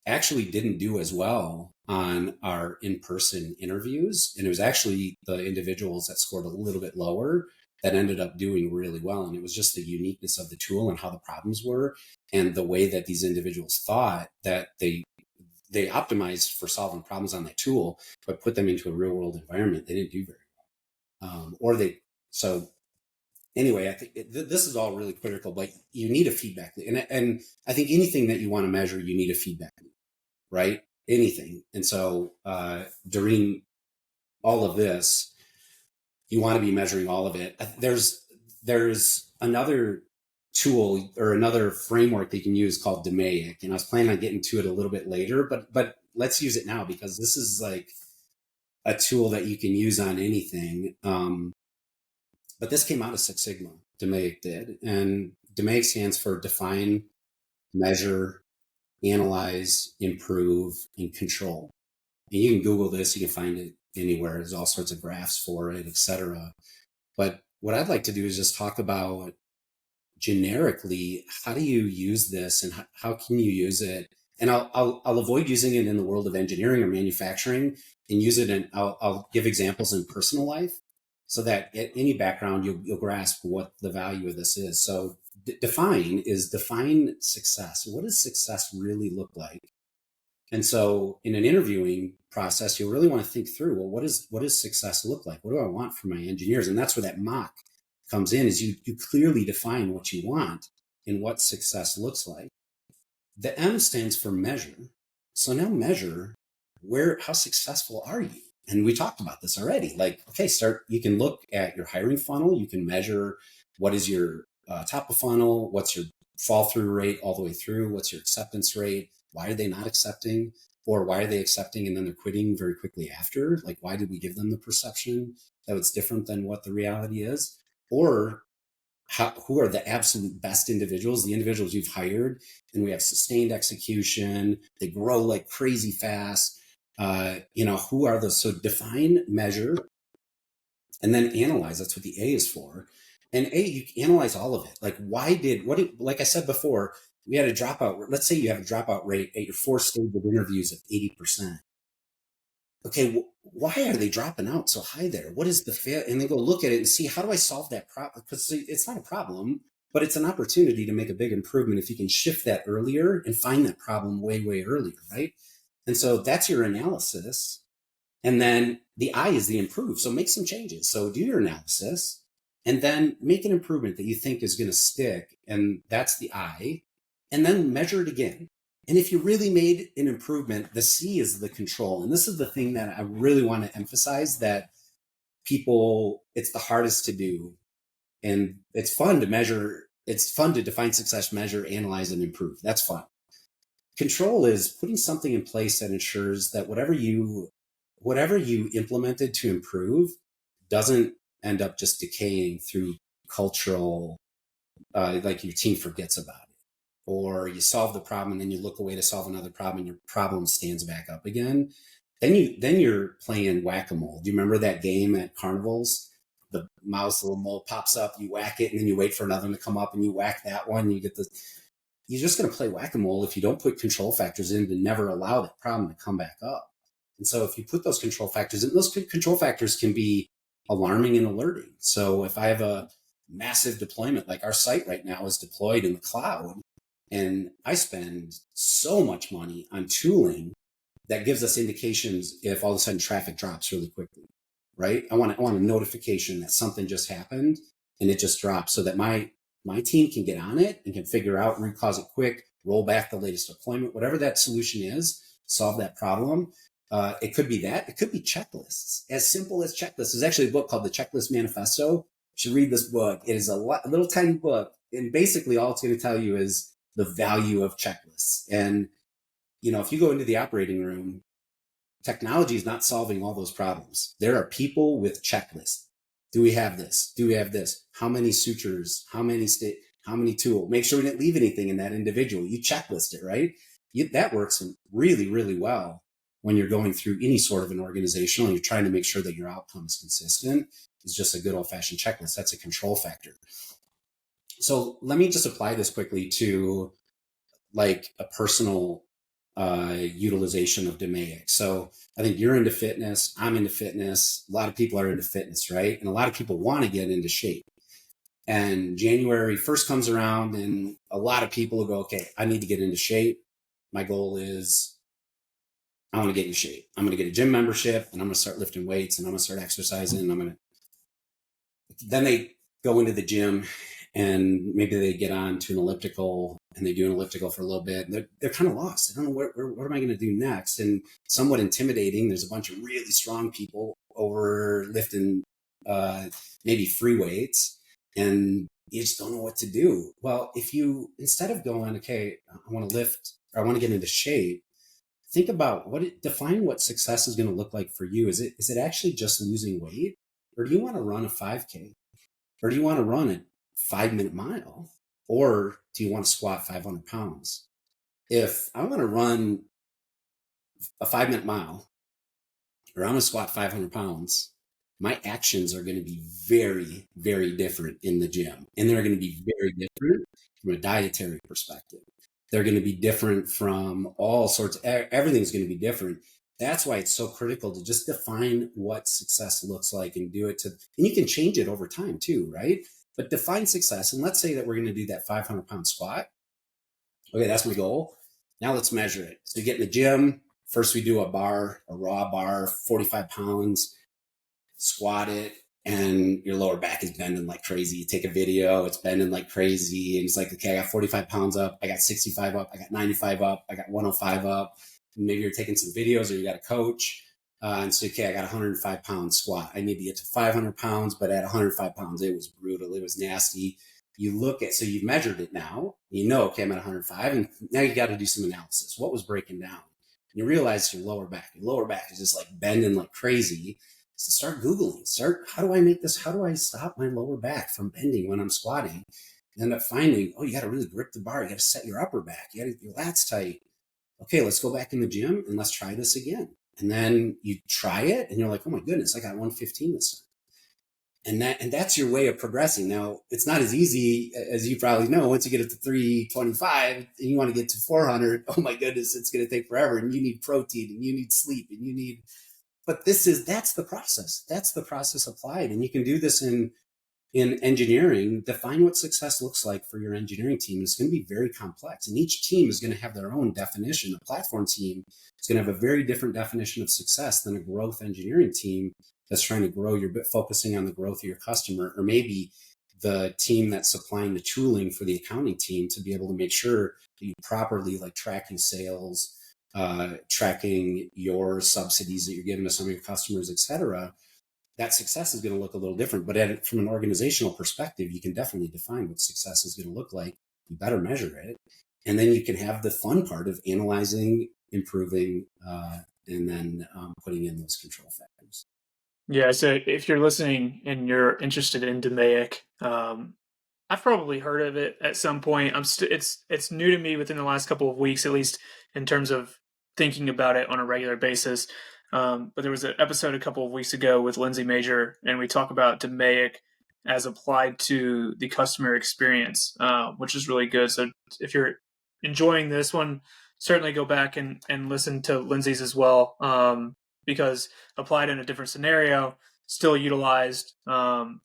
actually didn't do as well on our in-person interviews. And it was actually the individuals that scored a little bit lower that ended up doing really well. And it was just the uniqueness of the tool and how the problems were, and the way that these individuals thought that they optimized for solving problems on that tool, but put them into a real world environment. They didn't do very so anyway, I think this is all really critical, but you need a feedback loop. And I think anything that you want to measure, you need a feedback loop, right? Anything. And so during all of this, you want to be measuring all of it. There's another tool or another framework that you can use called DMAIC. And I was planning on getting to it a little bit later, but let's use it now, because this is like a tool that you can use on anything. But this came out of Six Sigma, DMAIC did. And DMAIC stands for define, measure, analyze, improve, and control. And you can Google this, you can find it anywhere. There's all sorts of graphs for it, etc. But what I'd like to do is just talk about generically, how do you use this and how can you use it? And I'll avoid using it in the world of engineering or manufacturing, and use it in, I'll give examples in personal life, so that at any background, you'll grasp what the value of this is. So define success. What does success really look like? And so in an interviewing process, you'll really want to think through, well, what does success look like? What do I want for my engineers? And that's where that mock comes in, is you clearly define what you want and what success looks like. The M stands for measure. So now measure, how successful are you? And we talked about this already. Like, okay, you can look at your hiring funnel. You can measure what is your top of funnel, what's your fall through rate all the way through, what's your acceptance rate, why are they not accepting, or why are they accepting and then they're quitting very quickly after? Like, why did we give them the perception that it's different than what the reality is? Or who are the absolute best individuals, the individuals you've hired, and we have sustained execution, they grow like crazy fast. Who are those? So define, measure, and then analyze. That's what the A is for. And you analyze all of it. Like, like I said before, we had a dropout. Let's say you have a dropout rate at your 4th stage of interviews of 80%. Okay, why are they dropping out so high there? What is the fail? And they go look at it and see, how do I solve that problem? Because it's not a problem, but it's an opportunity to make a big improvement if you can shift that earlier and find that problem way, way earlier, right? And so that's your analysis. And then the I is the improve. So make some changes. So do your analysis and then make an improvement that you think is going to stick. And that's the I. And then measure it again. And if you really made an improvement, the C is the control. And this is the thing that I really want to emphasize, that it's the hardest to do. And it's fun to measure. It's fun to define success, measure, analyze, and improve. That's fun. Control is putting something in place that ensures that whatever you implemented to improve doesn't end up just decaying through cultural, like your team forgets about it, or you solve the problem and then you look away to solve another problem and your problem stands back up again. Then you're playing whack-a-mole. Do you remember that game at carnivals? The mouse, the little mole pops up, you whack it, and then you wait for another one to come up and you whack that one. You're just going to play whack-a-mole if you don't put control factors in to never allow that problem to come back up. And so if you put those control factors in, those control factors can be alarming and alerting. So if I have a massive deployment, like our site right now is deployed in the cloud, and I spend so much money on tooling that gives us indications if all of a sudden traffic drops really quickly, right? I want a notification that something just happened and it just dropped, so that my team can get on it and can figure out, root cause it quick, roll back the latest deployment, whatever that solution is, solve that problem. It could be that. It could be checklists, as simple as checklists. There's actually a book called The Checklist Manifesto. You should read this book. It is a little tiny book. And basically all it's going to tell you is the value of checklists. And, if you go into the operating room technology is not solving all those problems. There are people with checklists. Do we have this? Do we have this? How many sutures? How many tool? Make sure we didn't leave anything in that individual. You checklist it, right? That works really, really well when you're going through any sort of an organizational and you're trying to make sure that your outcome is consistent. It's just a good old-fashioned checklist. That's a control factor. So let me just apply this quickly to like a personal utilization of DMAIC. So I think you're into fitness. I'm into fitness. A lot of people are into fitness, right? And a lot of people want to get into shape. And January 1st comes around and a lot of people will go, okay, I need to get into shape. My goal is I want to get in shape. I'm going to get a gym membership and I'm going to start lifting weights and I'm going to start exercising. And then they go into the gym and maybe they get on to an elliptical and they do an elliptical for a little bit. They're kind of lost. They don't know what am I going to do next? And somewhat intimidating. There's a bunch of really strong people over lifting maybe free weights and you just don't know what to do. Well, if you, instead of going, okay, I want to lift or I want to get into shape, think about define what success is going to look like for you. Is it actually just losing weight? Or do you want to run a 5K? Or do you want to run a 5-minute mile? Or do you want to squat 500 pounds? If I want to run a 5-minute mile or I'm going to squat 500 pounds, my actions are going to be very, very different in the gym. And they're going to be very different from a dietary perspective. They're going to be different from all sorts. Everything's going to be different. That's why it's so critical to just define what success looks like and do it and you can change it over time too, right? But define success. And let's say that we're going to do that 500-pound squat. Okay, that's my goal. Now let's measure it. So you get in the gym. First, we do a raw bar, 45 pounds, squat it, and your lower back is bending like crazy. You take a video, it's bending like crazy. And it's like, okay, I got 45 pounds up. I got 65 up. I got 95 up. I got 105 up. Maybe you're taking some videos or you got a coach. And so, okay, I got 105 pound squat. I need to get to 500 pounds, but at 105 pounds, it was brutal. It was nasty. So you've measured it now. You know, okay, I'm at 105. And now you got to do some analysis. What was breaking down? And you realize your lower back is just like bending like crazy. So start Googling, how do I make this? How do I stop my lower back from bending when I'm squatting? You end up finding, you got to really grip the bar. You got to set your upper back. You got to get your lats tight. Okay, let's go back in the gym and let's try this again. And then you try it and you're like, oh my goodness, I got 115 this time. And that's your way of progressing. Now, it's not as easy as you probably know. Once you get up to 325 and you want to get to 400, oh my goodness, it's going to take forever. And you need protein and you need sleep and you need, but that's the process. That's the process applied. And you can do this in engineering. Define what success looks like for your engineering team. It's going to be very complex. And each team is going to have their own definition. A platform team is going to have a very different definition of success than a growth engineering team that's trying to grow focusing on the growth of your customer, or maybe the team that's supplying the tooling for the accounting team to be able to make sure that you properly like tracking sales, tracking your subsidies that you're giving to some of your customers, et cetera. That success is going to look a little different. But from an organizational perspective, you can definitely define what success is going to look like. You better measure it. And then you can have the fun part of analyzing, improving, and then putting in those control factors. Yeah, so if you're listening and you're interested in DMAIC, I've probably heard of it at some point. It's new to me within the last couple of weeks, at least in terms of thinking about it on a regular basis. But there was an episode a couple of weeks ago with Lindsay Major, and we talk about DMAIC as applied to the customer experience, which is really good. So if you're enjoying this one, certainly go back and listen to Lindsay's as well, because applied in a different scenario, still utilized,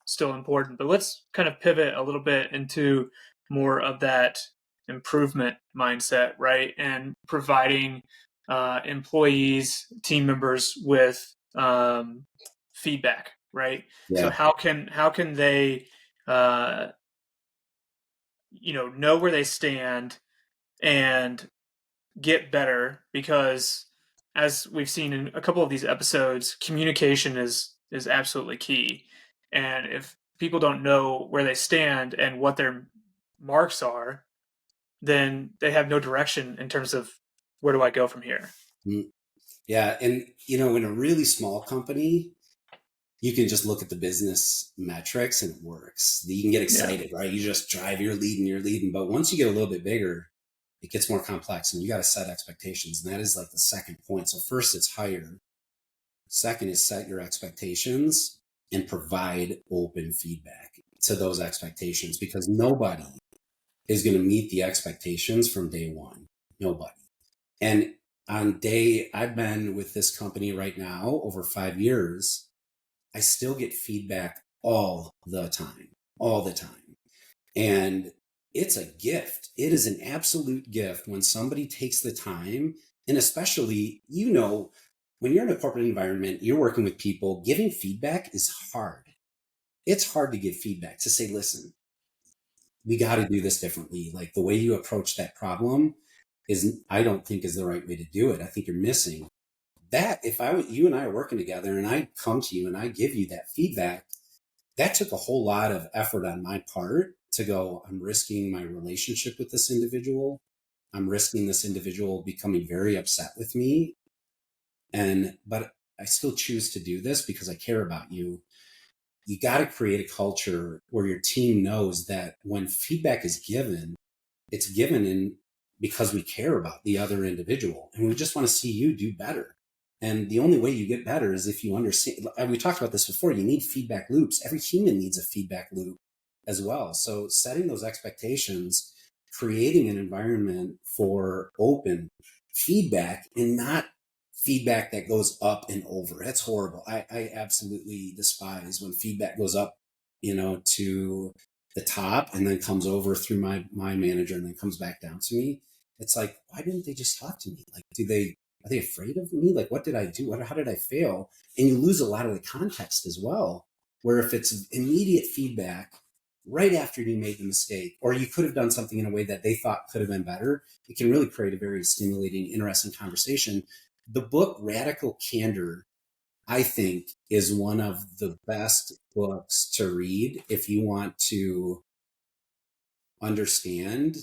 still important. But let's kind of pivot a little bit into more of that improvement mindset, right? And providing employees, team members with feedback, right? Yeah. So how can they know where they stand and get better? Because as we've seen in a couple of these episodes, communication is absolutely key. And if people don't know where they stand and what their marks are, then they have no direction in terms of where do I go from here. Yeah. And, in a really small company, you can just look at the business metrics and it works. You can get Yeah. excited, right? You just drive, you're leading. But once you get a little bit bigger, it gets more complex and you got to set expectations. And that is like the second point. So first it's hire. Second is set your expectations and provide open feedback to those expectations, because nobody is going to meet the expectations from day one. Nobody. And I've been with this company right now over 5 years. I still get feedback all the time. And it's a gift. It is an absolute gift when somebody takes the time. And especially, when you're in a corporate environment, you're working with people, giving feedback is hard. It's hard to give feedback, to say, listen, we got to do this differently. Like the way you approach that problem I don't think is the right way to do it. I think you're missing that. If you and I are working together and I come to you and I give you that feedback, that took a whole lot of effort on my part to go, I'm risking my relationship with this individual. I'm risking this individual becoming very upset with me. But I still choose to do this because I care about you. You got to create a culture where your team knows that when feedback is given, it's given in because we care about the other individual and we just want to see you do better. And the only way you get better is if you understand. And we talked about this before. You need feedback loops. Every human needs a feedback loop as well. So setting those expectations, creating an environment for open feedback and not feedback that goes up and over. That's horrible. I absolutely despise when feedback goes up, to the top and then comes over through my manager and then comes back down to me. It's like, why didn't they just talk to me? Like, are they afraid of me? Like, what did I do? How did I fail? And you lose a lot of the context as well, where if it's immediate feedback right after you made the mistake, or you could have done something in a way that they thought could have been better, it can really create a very stimulating, interesting conversation. The book Radical Candor, I think, is one of the best books to read if you want to understand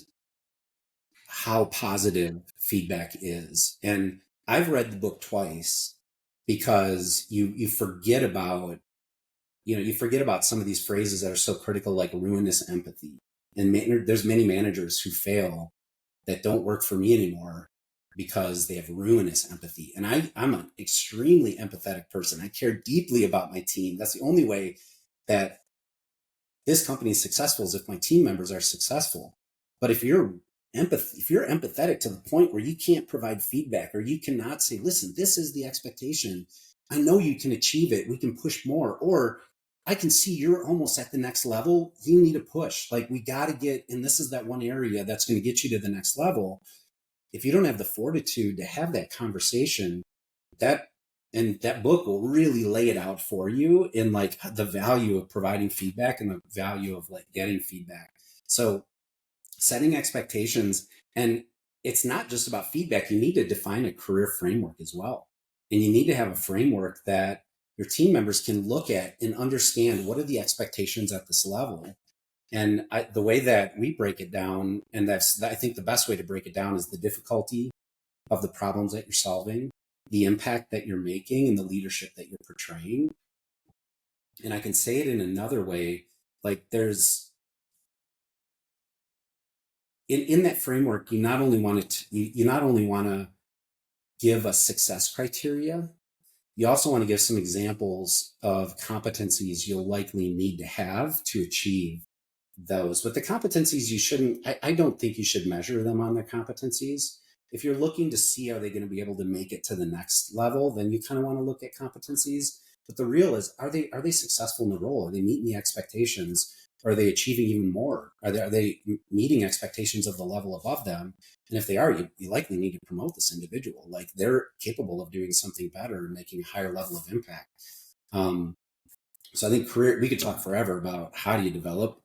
how positive feedback is. And I've read the book twice because you forget about some of these phrases that are so critical, like ruinous empathy. And there's many managers who fail that don't work for me anymore because they have ruinous empathy. And I'm an extremely empathetic person. I care deeply about my team. That's the only way that this company is successful, is if my team members are successful. But if you're empathetic to the point where you can't provide feedback, or you cannot say, listen, this is the expectation. I know you can achieve it. We can push more. Or I can see you're almost at the next level. You need to push. Like, we got to and this is that one area that's going to get you to the next level. If you don't have the fortitude to have that conversation, that that book will really lay it out for you in like the value of providing feedback and the value of like getting feedback. So setting expectations, and it's not just about feedback. You need to define a career framework as well. And you need to have a framework that your team members can look at and understand what are the expectations at this level. And the way that we break it down, and I think the best way to break it down, is the difficulty of the problems that you're solving, the impact that you're making, and the leadership that you're portraying. And I can say it in another way, like in that framework, you not only want to give a success criteria, you also want to give some examples of competencies you'll likely need to have to achieve those. But the competencies, I don't think you should measure them on their competencies. If you're looking to see are they going to be able to make it to the next level, then you kind of want to look at competencies. But the real is, are they successful in the role? Are they meeting the expectations? Are they achieving even more? Are they meeting expectations of the level above them? And if they are, you likely need to promote this individual. Like, they're capable of doing something better and making a higher level of impact. So I think we could talk forever about how do you develop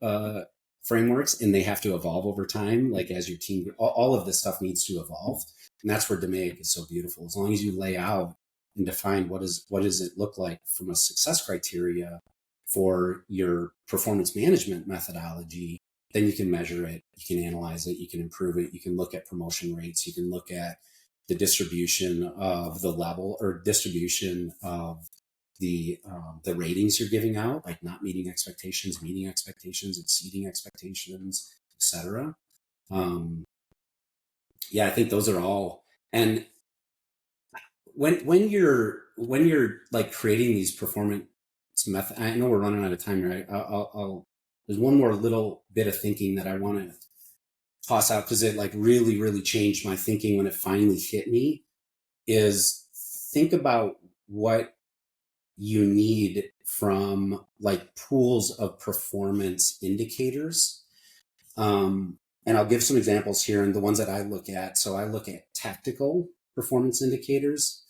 frameworks, and they have to evolve over time. Like, as your team, all of this stuff needs to evolve. And that's where DMAIC is so beautiful. As long as you lay out and define what does it look like from a success criteria for your performance management methodology, then you can measure it, you can analyze it, you can improve it, you can look at promotion rates, you can look at the distribution of the level or distribution of the ratings you're giving out, like not meeting expectations, meeting expectations, exceeding expectations, etc. Um, yeah, I think those are all. And when you're like creating these performance method, I know we're running out of time here. There's one more little bit of thinking that I want to toss out because it like really changed my thinking when it finally hit me. Is think about what you need from like pools of performance indicators. And I'll give some examples here and the ones that I look at. So I look at tactical performance indicators,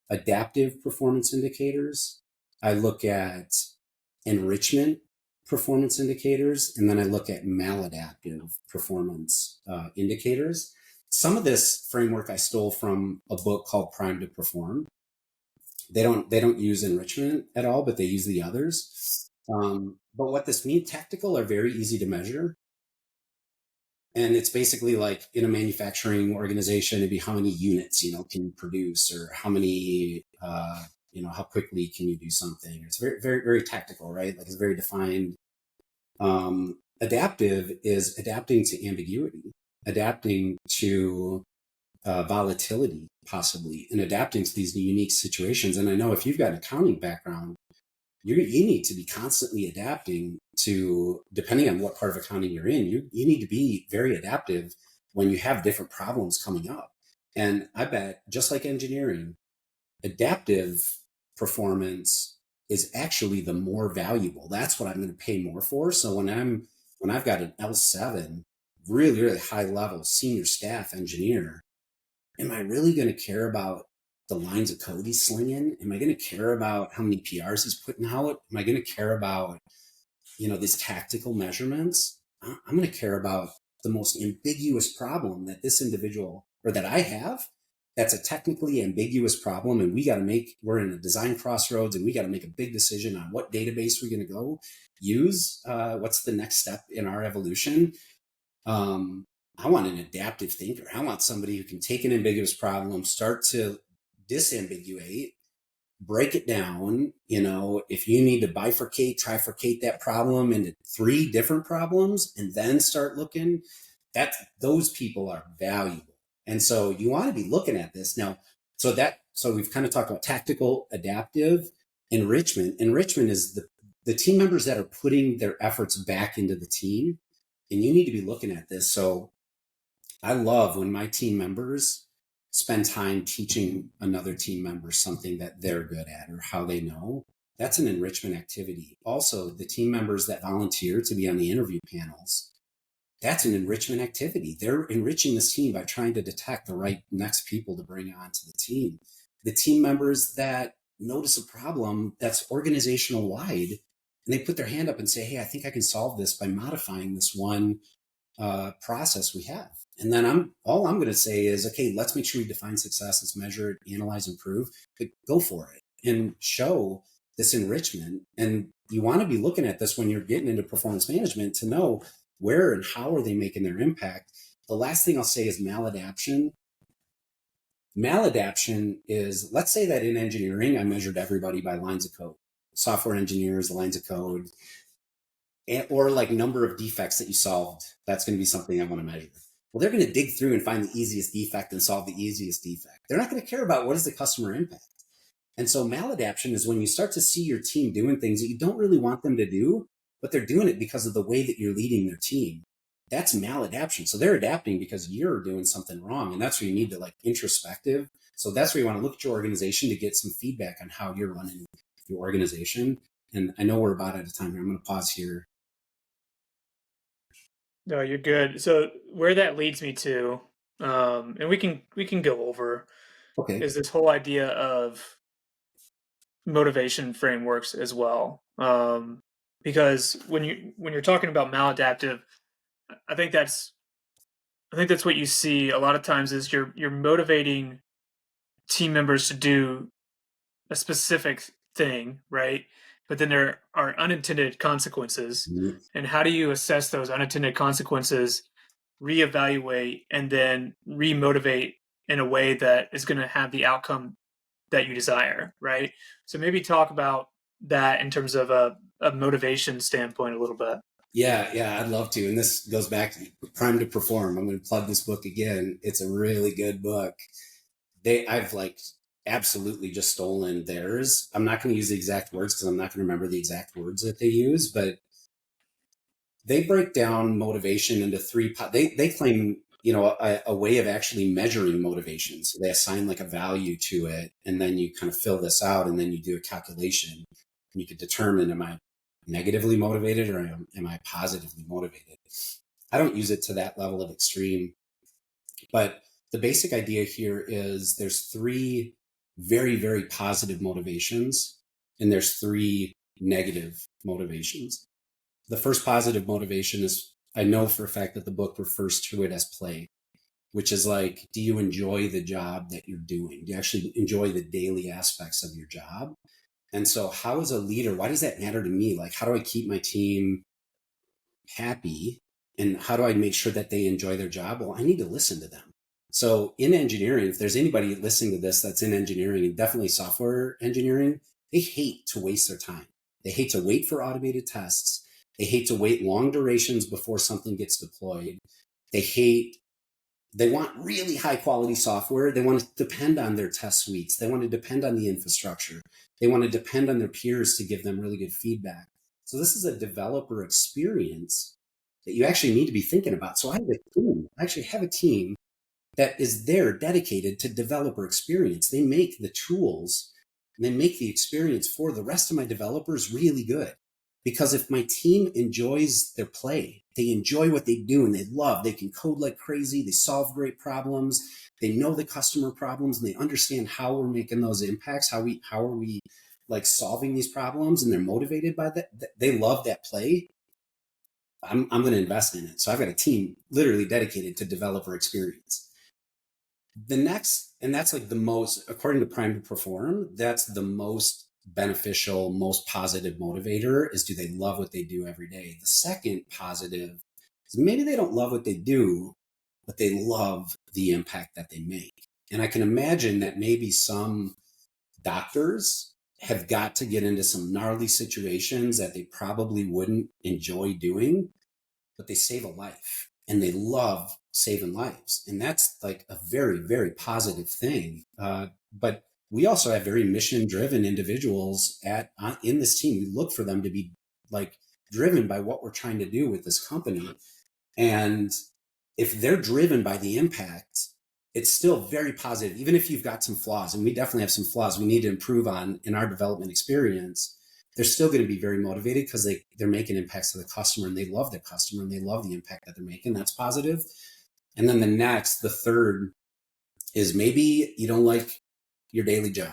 adaptive performance indicators. I look at enrichment performance indicators, and then I look at maladaptive performance indicators. Some of this framework I stole from a book called Prime to Perform. They don't use enrichment at all, but they use the others. But what this means, tactical are very easy to measure. And it's basically like in a manufacturing organization, it'd be how many units, can you produce, or how many, how quickly can you do something. It's very tactical, right? Like it's very defined. Adaptive is adapting to ambiguity, adapting to volatility, possibly, and adapting to these unique situations. And I know if you've got an accounting background, you need to be constantly adapting to, depending on what part of accounting you're in, you need to be very adaptive when you have different problems coming up. And I bet, just like engineering, adaptive performance is actually the more valuable. That's what I'm going to pay more for. So when I've got an L7, really high level senior staff engineer, am I really going to care about the lines of code he's slinging? Am I going to care about how many PRs he's putting out? Am I going to care about, these tactical measurements? I'm going to care about the most ambiguous problem that this individual or that I have. That's a technically ambiguous problem. And we're in a design crossroads and we got to make a big decision on what database we're going to go use. What's the next step in our evolution? I want an adaptive thinker. I want somebody who can take an ambiguous problem, start to disambiguate, break it down. If you need to bifurcate, trifurcate that problem into 3 different problems and then start looking, those people are valuable. And so you want to be looking at this now. So we've kind of talked about tactical, adaptive, enrichment. Enrichment is the team members that are putting their efforts back into the team. And you need to be looking at this. So I love when my team members spend time teaching another team member something that they're good at or how they know. That's an enrichment activity. Also, the team members that volunteer to be on the interview panels, that's an enrichment activity. They're enriching this team by trying to detect the right next people to bring onto the team. The team members that notice a problem that's organizational wide, and they put their hand up and say, hey, I think I can solve this by modifying this one process we have. And then all I'm going to say is, okay, let's make sure we define success. Let's measure it, analyze, improve, but go for it and show this enrichment. And you want to be looking at this when you're getting into performance management to know where and how are they making their impact. The last thing I'll say is maladaption. Maladaption is, let's say that in engineering, I measured everybody by lines of code, software engineers, lines of code, or like number of defects that you solved. That's going to be something I want to measure. Well, they're going to dig through and find the easiest defect and solve the easiest defect. They're not going to care about what is the customer impact. And so maladaption is when you start to see your team doing things that you don't really want them to do, but they're doing it because of the way that you're leading their team. That's maladaption. So they're adapting because you're doing something wrong. And that's where you need to like introspective. So that's where you want to look at your organization to get some feedback on how you're running your organization. And I know we're about out of time here. I'm going to pause here. No, you're good. So where that leads me to, and we can go over, Okay. is this whole idea of motivation frameworks as well. Because when you're talking about maladaptive, I think that's what you see a lot of times is you're motivating team members to do a specific thing, right? But then there are unintended consequences. Mm-hmm. And how do you assess those unintended consequences, reevaluate, and then remotivate in a way that is going to have the outcome that you desire, right? So maybe talk about that in terms of a motivation standpoint a little bit. Yeah, I'd love to. And this goes back to Prime to Perform. I'm going to plug this book again. It's a really good book. I've like absolutely just stolen theirs. I'm not going to use the exact words because I'm not going to remember the exact words that they use, but they break down motivation into three. They claim, a way of actually measuring motivation. So they assign like a value to it, and then you kind of fill this out, and then you do a calculation, and you could determine, am I negatively motivated or am I positively motivated? I don't use it to that level of extreme, but the basic idea here is there's three very, very positive motivations, and there's three negative motivations. The first positive motivation is, I know for a fact that the book refers to it as play, which is like, do you enjoy the job that you're doing? Do you actually enjoy the daily aspects of your job? And so, how, as a leader, why does that matter to me? Like, how do I keep my team happy? And how do I make sure that they enjoy their job? Well, I need to listen to them. So, in engineering, if there's anybody listening to this that's in engineering, and definitely software engineering, they hate to waste their time. They hate to wait for automated tests. They hate to wait long durations before something gets deployed. They want really high quality software. They want to depend on their test suites. They want to depend on the infrastructure. They want to depend on their peers to give them really good feedback. So this is a developer experience that you actually need to be thinking about. So I actually have a team that is there dedicated to developer experience. They make the tools and they make the experience for the rest of my developers really good. Because if my team enjoys their play, they enjoy what they do and they can code like crazy, they solve great problems, they know the customer problems, and they understand how we're making those impacts, how are we like solving these problems, and they're motivated by that. They love that play. I'm going to invest in it. So I've got a team literally dedicated to developer experience. The next, and that's like the most, according to Prime to Perform, that's the most beneficial, most positive motivator, is, do they love what they do every day? The second positive is, maybe they don't love what they do, but they love the impact that they make. And I can imagine that maybe some doctors have got to get into some gnarly situations that they probably wouldn't enjoy doing, but they save a life and they love saving lives. And that's like a very, very positive thing. But we also have very mission driven individuals in this team. We look for them to be like driven by what we're trying to do with this company. And if they're driven by the impact, it's still very positive, even if you've got some flaws, and we definitely have some flaws we need to improve on in our development experience. They're still going to be very motivated because they're making impacts to the customer, and they love the customer and they love the impact that they're making. That's positive. And then the third is, maybe you don't like your daily job.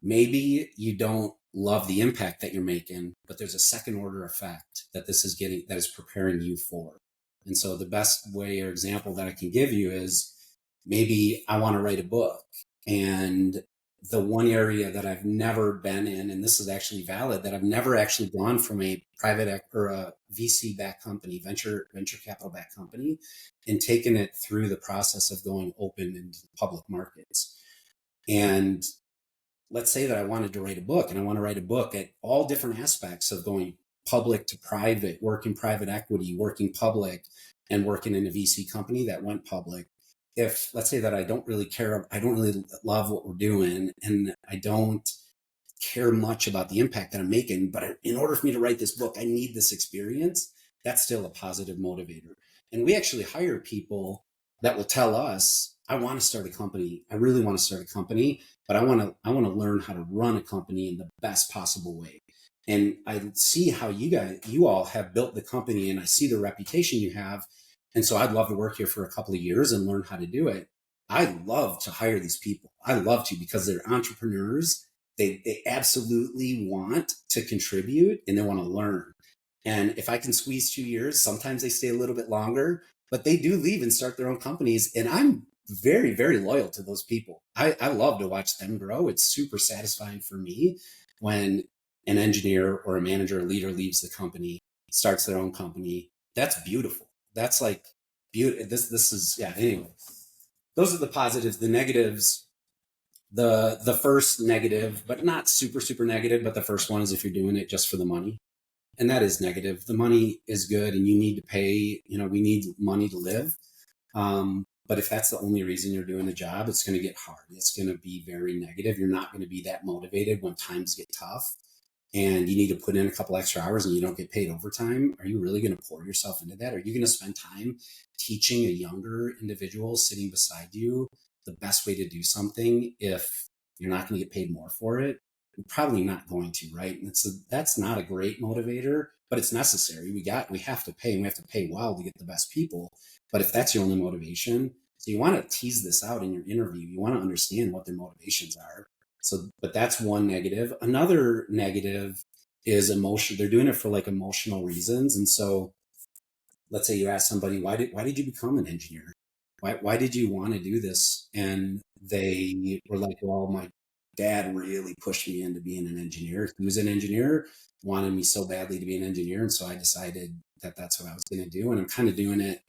Maybe you don't love the impact that you're making, but there's a second order effect that that is preparing you for. And so the best way or example that I can give you is, maybe I want to write a book, and the one area that I've never been in, and this is actually valid, that I've never actually gone from a private or a VC backed company, venture capital backed company, and taken it through the process of going open into the public markets. And let's say that I wanted to write a book, and I want to write a book at all different aspects of going public to private, working private equity, working public, and working in a VC company that went public. If, let's say that I don't really love what we're doing, and I don't care much about the impact that I'm making, but in order for me to write this book, I need this experience, that's still a positive motivator. And we actually hire people that will tell us, I want to start a company. I really want to start a company, but I want to learn how to run a company in the best possible way. And I see how you all have built the company, and I see the reputation you have. And so I'd love to work here for a couple of years and learn how to do it. I love to hire these people. I love to, because they're entrepreneurs. They absolutely want to contribute, and they want to learn. And if I can squeeze 2 years, sometimes they stay a little bit longer, but they do leave and start their own companies. And I'm very, very loyal to those people. I love to watch them grow. It's super satisfying for me when an engineer or a manager or leader leaves the company, starts their own company. That's beautiful. That's like beautiful. This is, yeah, anyway. those are the positives. The negatives, the first negative, but not super negative, but the first one is if you're doing it just for the money. And that is negative. The money is good and you need to pay, we need money to live. But if that's the only reason you're doing the job, it's going to get hard. It's going to be very negative. You're not going to be that motivated when times get tough and you need to put in a couple extra hours and you don't get paid overtime. Are you really going to pour yourself into that? Are you going to spend time teaching a younger individual sitting beside you the best way to do something if you're not going to get paid more for it? You're probably not going to, right? And that's not a great motivator, but it's necessary. We have to pay, and we have to pay well to get the best people. But if that's your only motivation, so you want to tease this out in your interview. You want to understand what their motivations are. So, but that's one negative. Another negative is emotion. They're doing it for like emotional reasons. And so let's say you ask somebody, why did you become an engineer? Why did you want to do this? And they were like, well, my dad really pushed me into being an engineer. He was an engineer, wanted me so badly to be an engineer. And so I decided that that's what I was going to do. And I'm kind of doing it,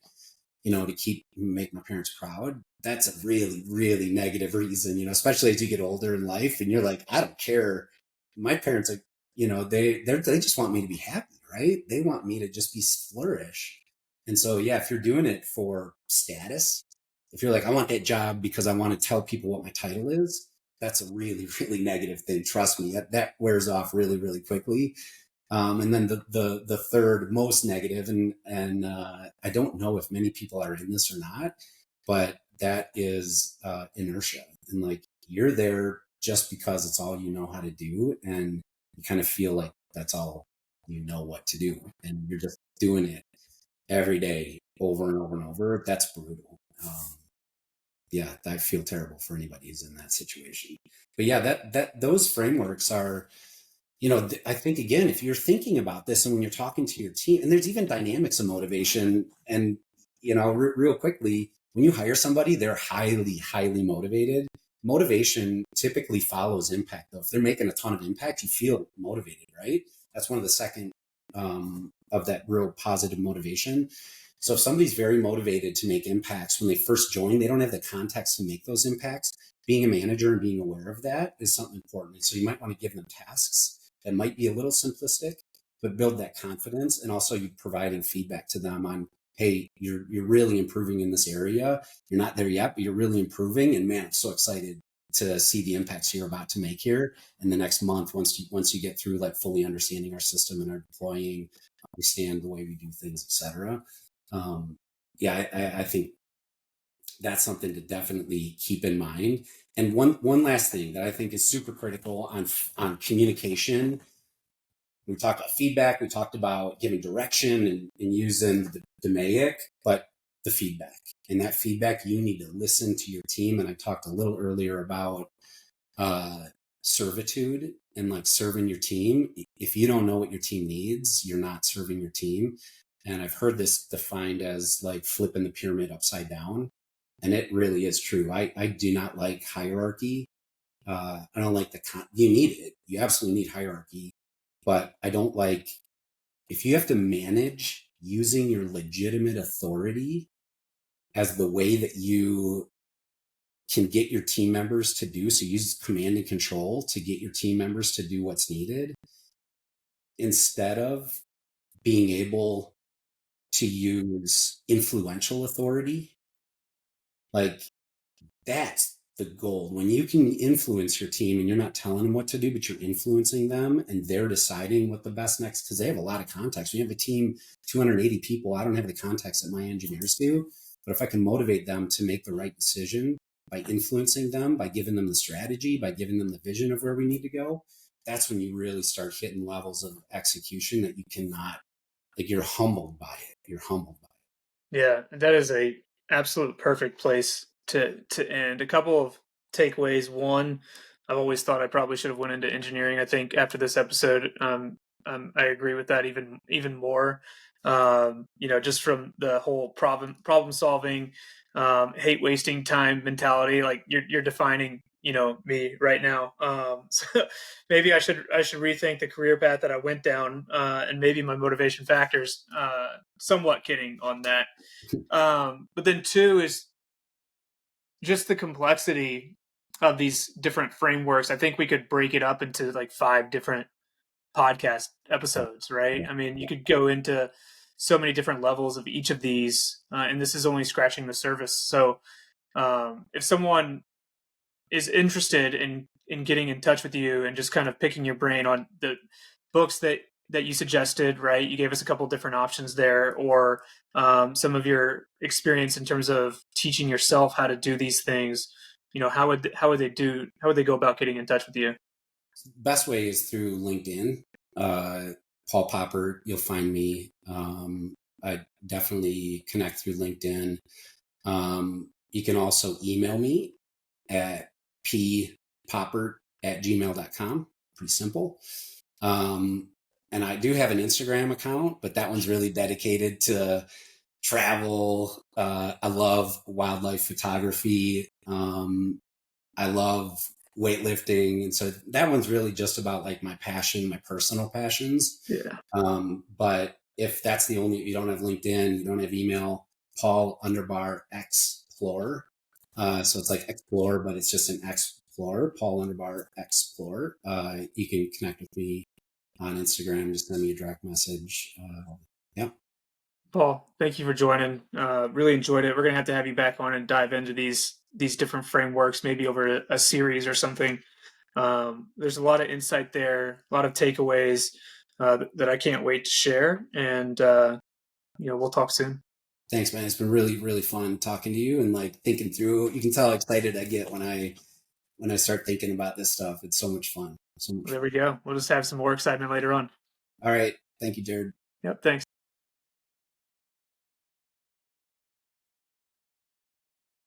to make my parents proud. That's a really, really negative reason, especially as you get older in life and you're like, I don't care. My parents are, they just want me to be happy, right? They want me to just be flourish. And so, yeah, if you're doing it for status, if you're like, I want that job because I want to tell people what my title is, that's a really, really negative thing. Trust me, that wears off really, really quickly. And then the third most negative, and I don't know if many people are in this or not, but that is inertia. And like you're there just because it's all you know how to do, and you kind of feel like that's all you know what to do, and you're just doing it every day over and over and over. That's brutal. Yeah, I feel terrible for anybody who's in that situation. But yeah, that those frameworks are, I think, again, if you're thinking about this and when you're talking to your team, and there's even dynamics of motivation, and real quickly, when you hire somebody, they're highly, highly motivated. Motivation typically follows impact, though. If they're making a ton of impact, you feel motivated, right? That's one of the second of that real positive motivation. So if somebody's very motivated to make impacts when they first join, they don't have the context to make those impacts. Being a manager and being aware of that is something important. And so you might want to give them tasks that might be a little simplistic, but build that confidence. And also you providing feedback to them on, hey, you're really improving in this area. You're not there yet, but you're really improving. And man, I'm so excited to see the impacts you're about to make here in the next month. Once you get through like fully understanding our system and our deploying, understand the way we do things, et cetera. I think that's something to definitely keep in mind. And one last thing that I think is super critical on communication. We talked about feedback. We talked about giving direction and using the DMAIC, but the feedback. And that feedback, you need to listen to your team. And I talked a little earlier about servitude and like serving your team. If you don't know what your team needs, you're not serving your team. And I've heard this defined as like flipping the pyramid upside down. And it really is true. I do not like hierarchy. I don't like you need it. You absolutely need hierarchy. But I don't like, if you have to manage using your legitimate authority as the way that you can get your team members to do. So use command and control to get your team members to do what's needed instead of being able to use influential authority. Like that's the goal. When you can influence your team and you're not telling them what to do, but you're influencing them and they're deciding what the best next, because they have a lot of context. When you have a team, 280 people, I don't have the context that my engineers do. But if I can motivate them to make the right decision by influencing them, by giving them the strategy, by giving them the vision of where we need to go, that's when you really start hitting levels of execution that you cannot, like you're humbled by it. You're humbled by it. Yeah, that is a absolute perfect place to end. A couple of takeaways. One, I've always thought I probably should have went into engineering. I think after this episode, I agree with that even more. Just from the whole problem solving, hate wasting time mentality. Like you're defining me right now. So maybe I should rethink the career path that I went down, and maybe my motivation factors. Somewhat kidding on that. But then two is just the complexity of these different frameworks. I think we could break it up into like 5 different podcast episodes, right? Yeah. I mean, you could go into so many different levels of each of these, and this is only scratching the surface. So, if someone is interested in getting in touch with you and just kind of picking your brain on the books that you suggested, right? You gave us a couple different options there, or some of your experience in terms of teaching yourself how to do these things. How would they go about getting in touch with you? Best way is through LinkedIn. Paul Poppert, you'll find me. I definitely connect through LinkedIn. You can also email me at ppoppert@gmail.com. Pretty simple. And I do have an Instagram account, but that one's really dedicated to travel. I love wildlife photography. I love weightlifting. And so that one's really just about like my passion, my personal passions. Yeah. But if that's the only, you don't have LinkedIn, you don't have email, Paul underbar Explorer. So it's like Explorer, but it's just an Explorer, Paul underbar Explorer. You can connect with me on Instagram, just send me a direct message. Yeah. Paul, thank you for joining. Really enjoyed it. We're gonna have to have you back on and dive into these different frameworks, maybe over a series or something. There's a lot of insight there, a lot of takeaways that I can't wait to share. And we'll talk soon. Thanks, man. It's been really, really fun talking to you and like thinking through. You can tell how excited I get when I start thinking about this stuff. It's so much fun. So much There fun. we go. We'll just have some more excitement later on. All right. Thank you, Jared. Yep. Thanks.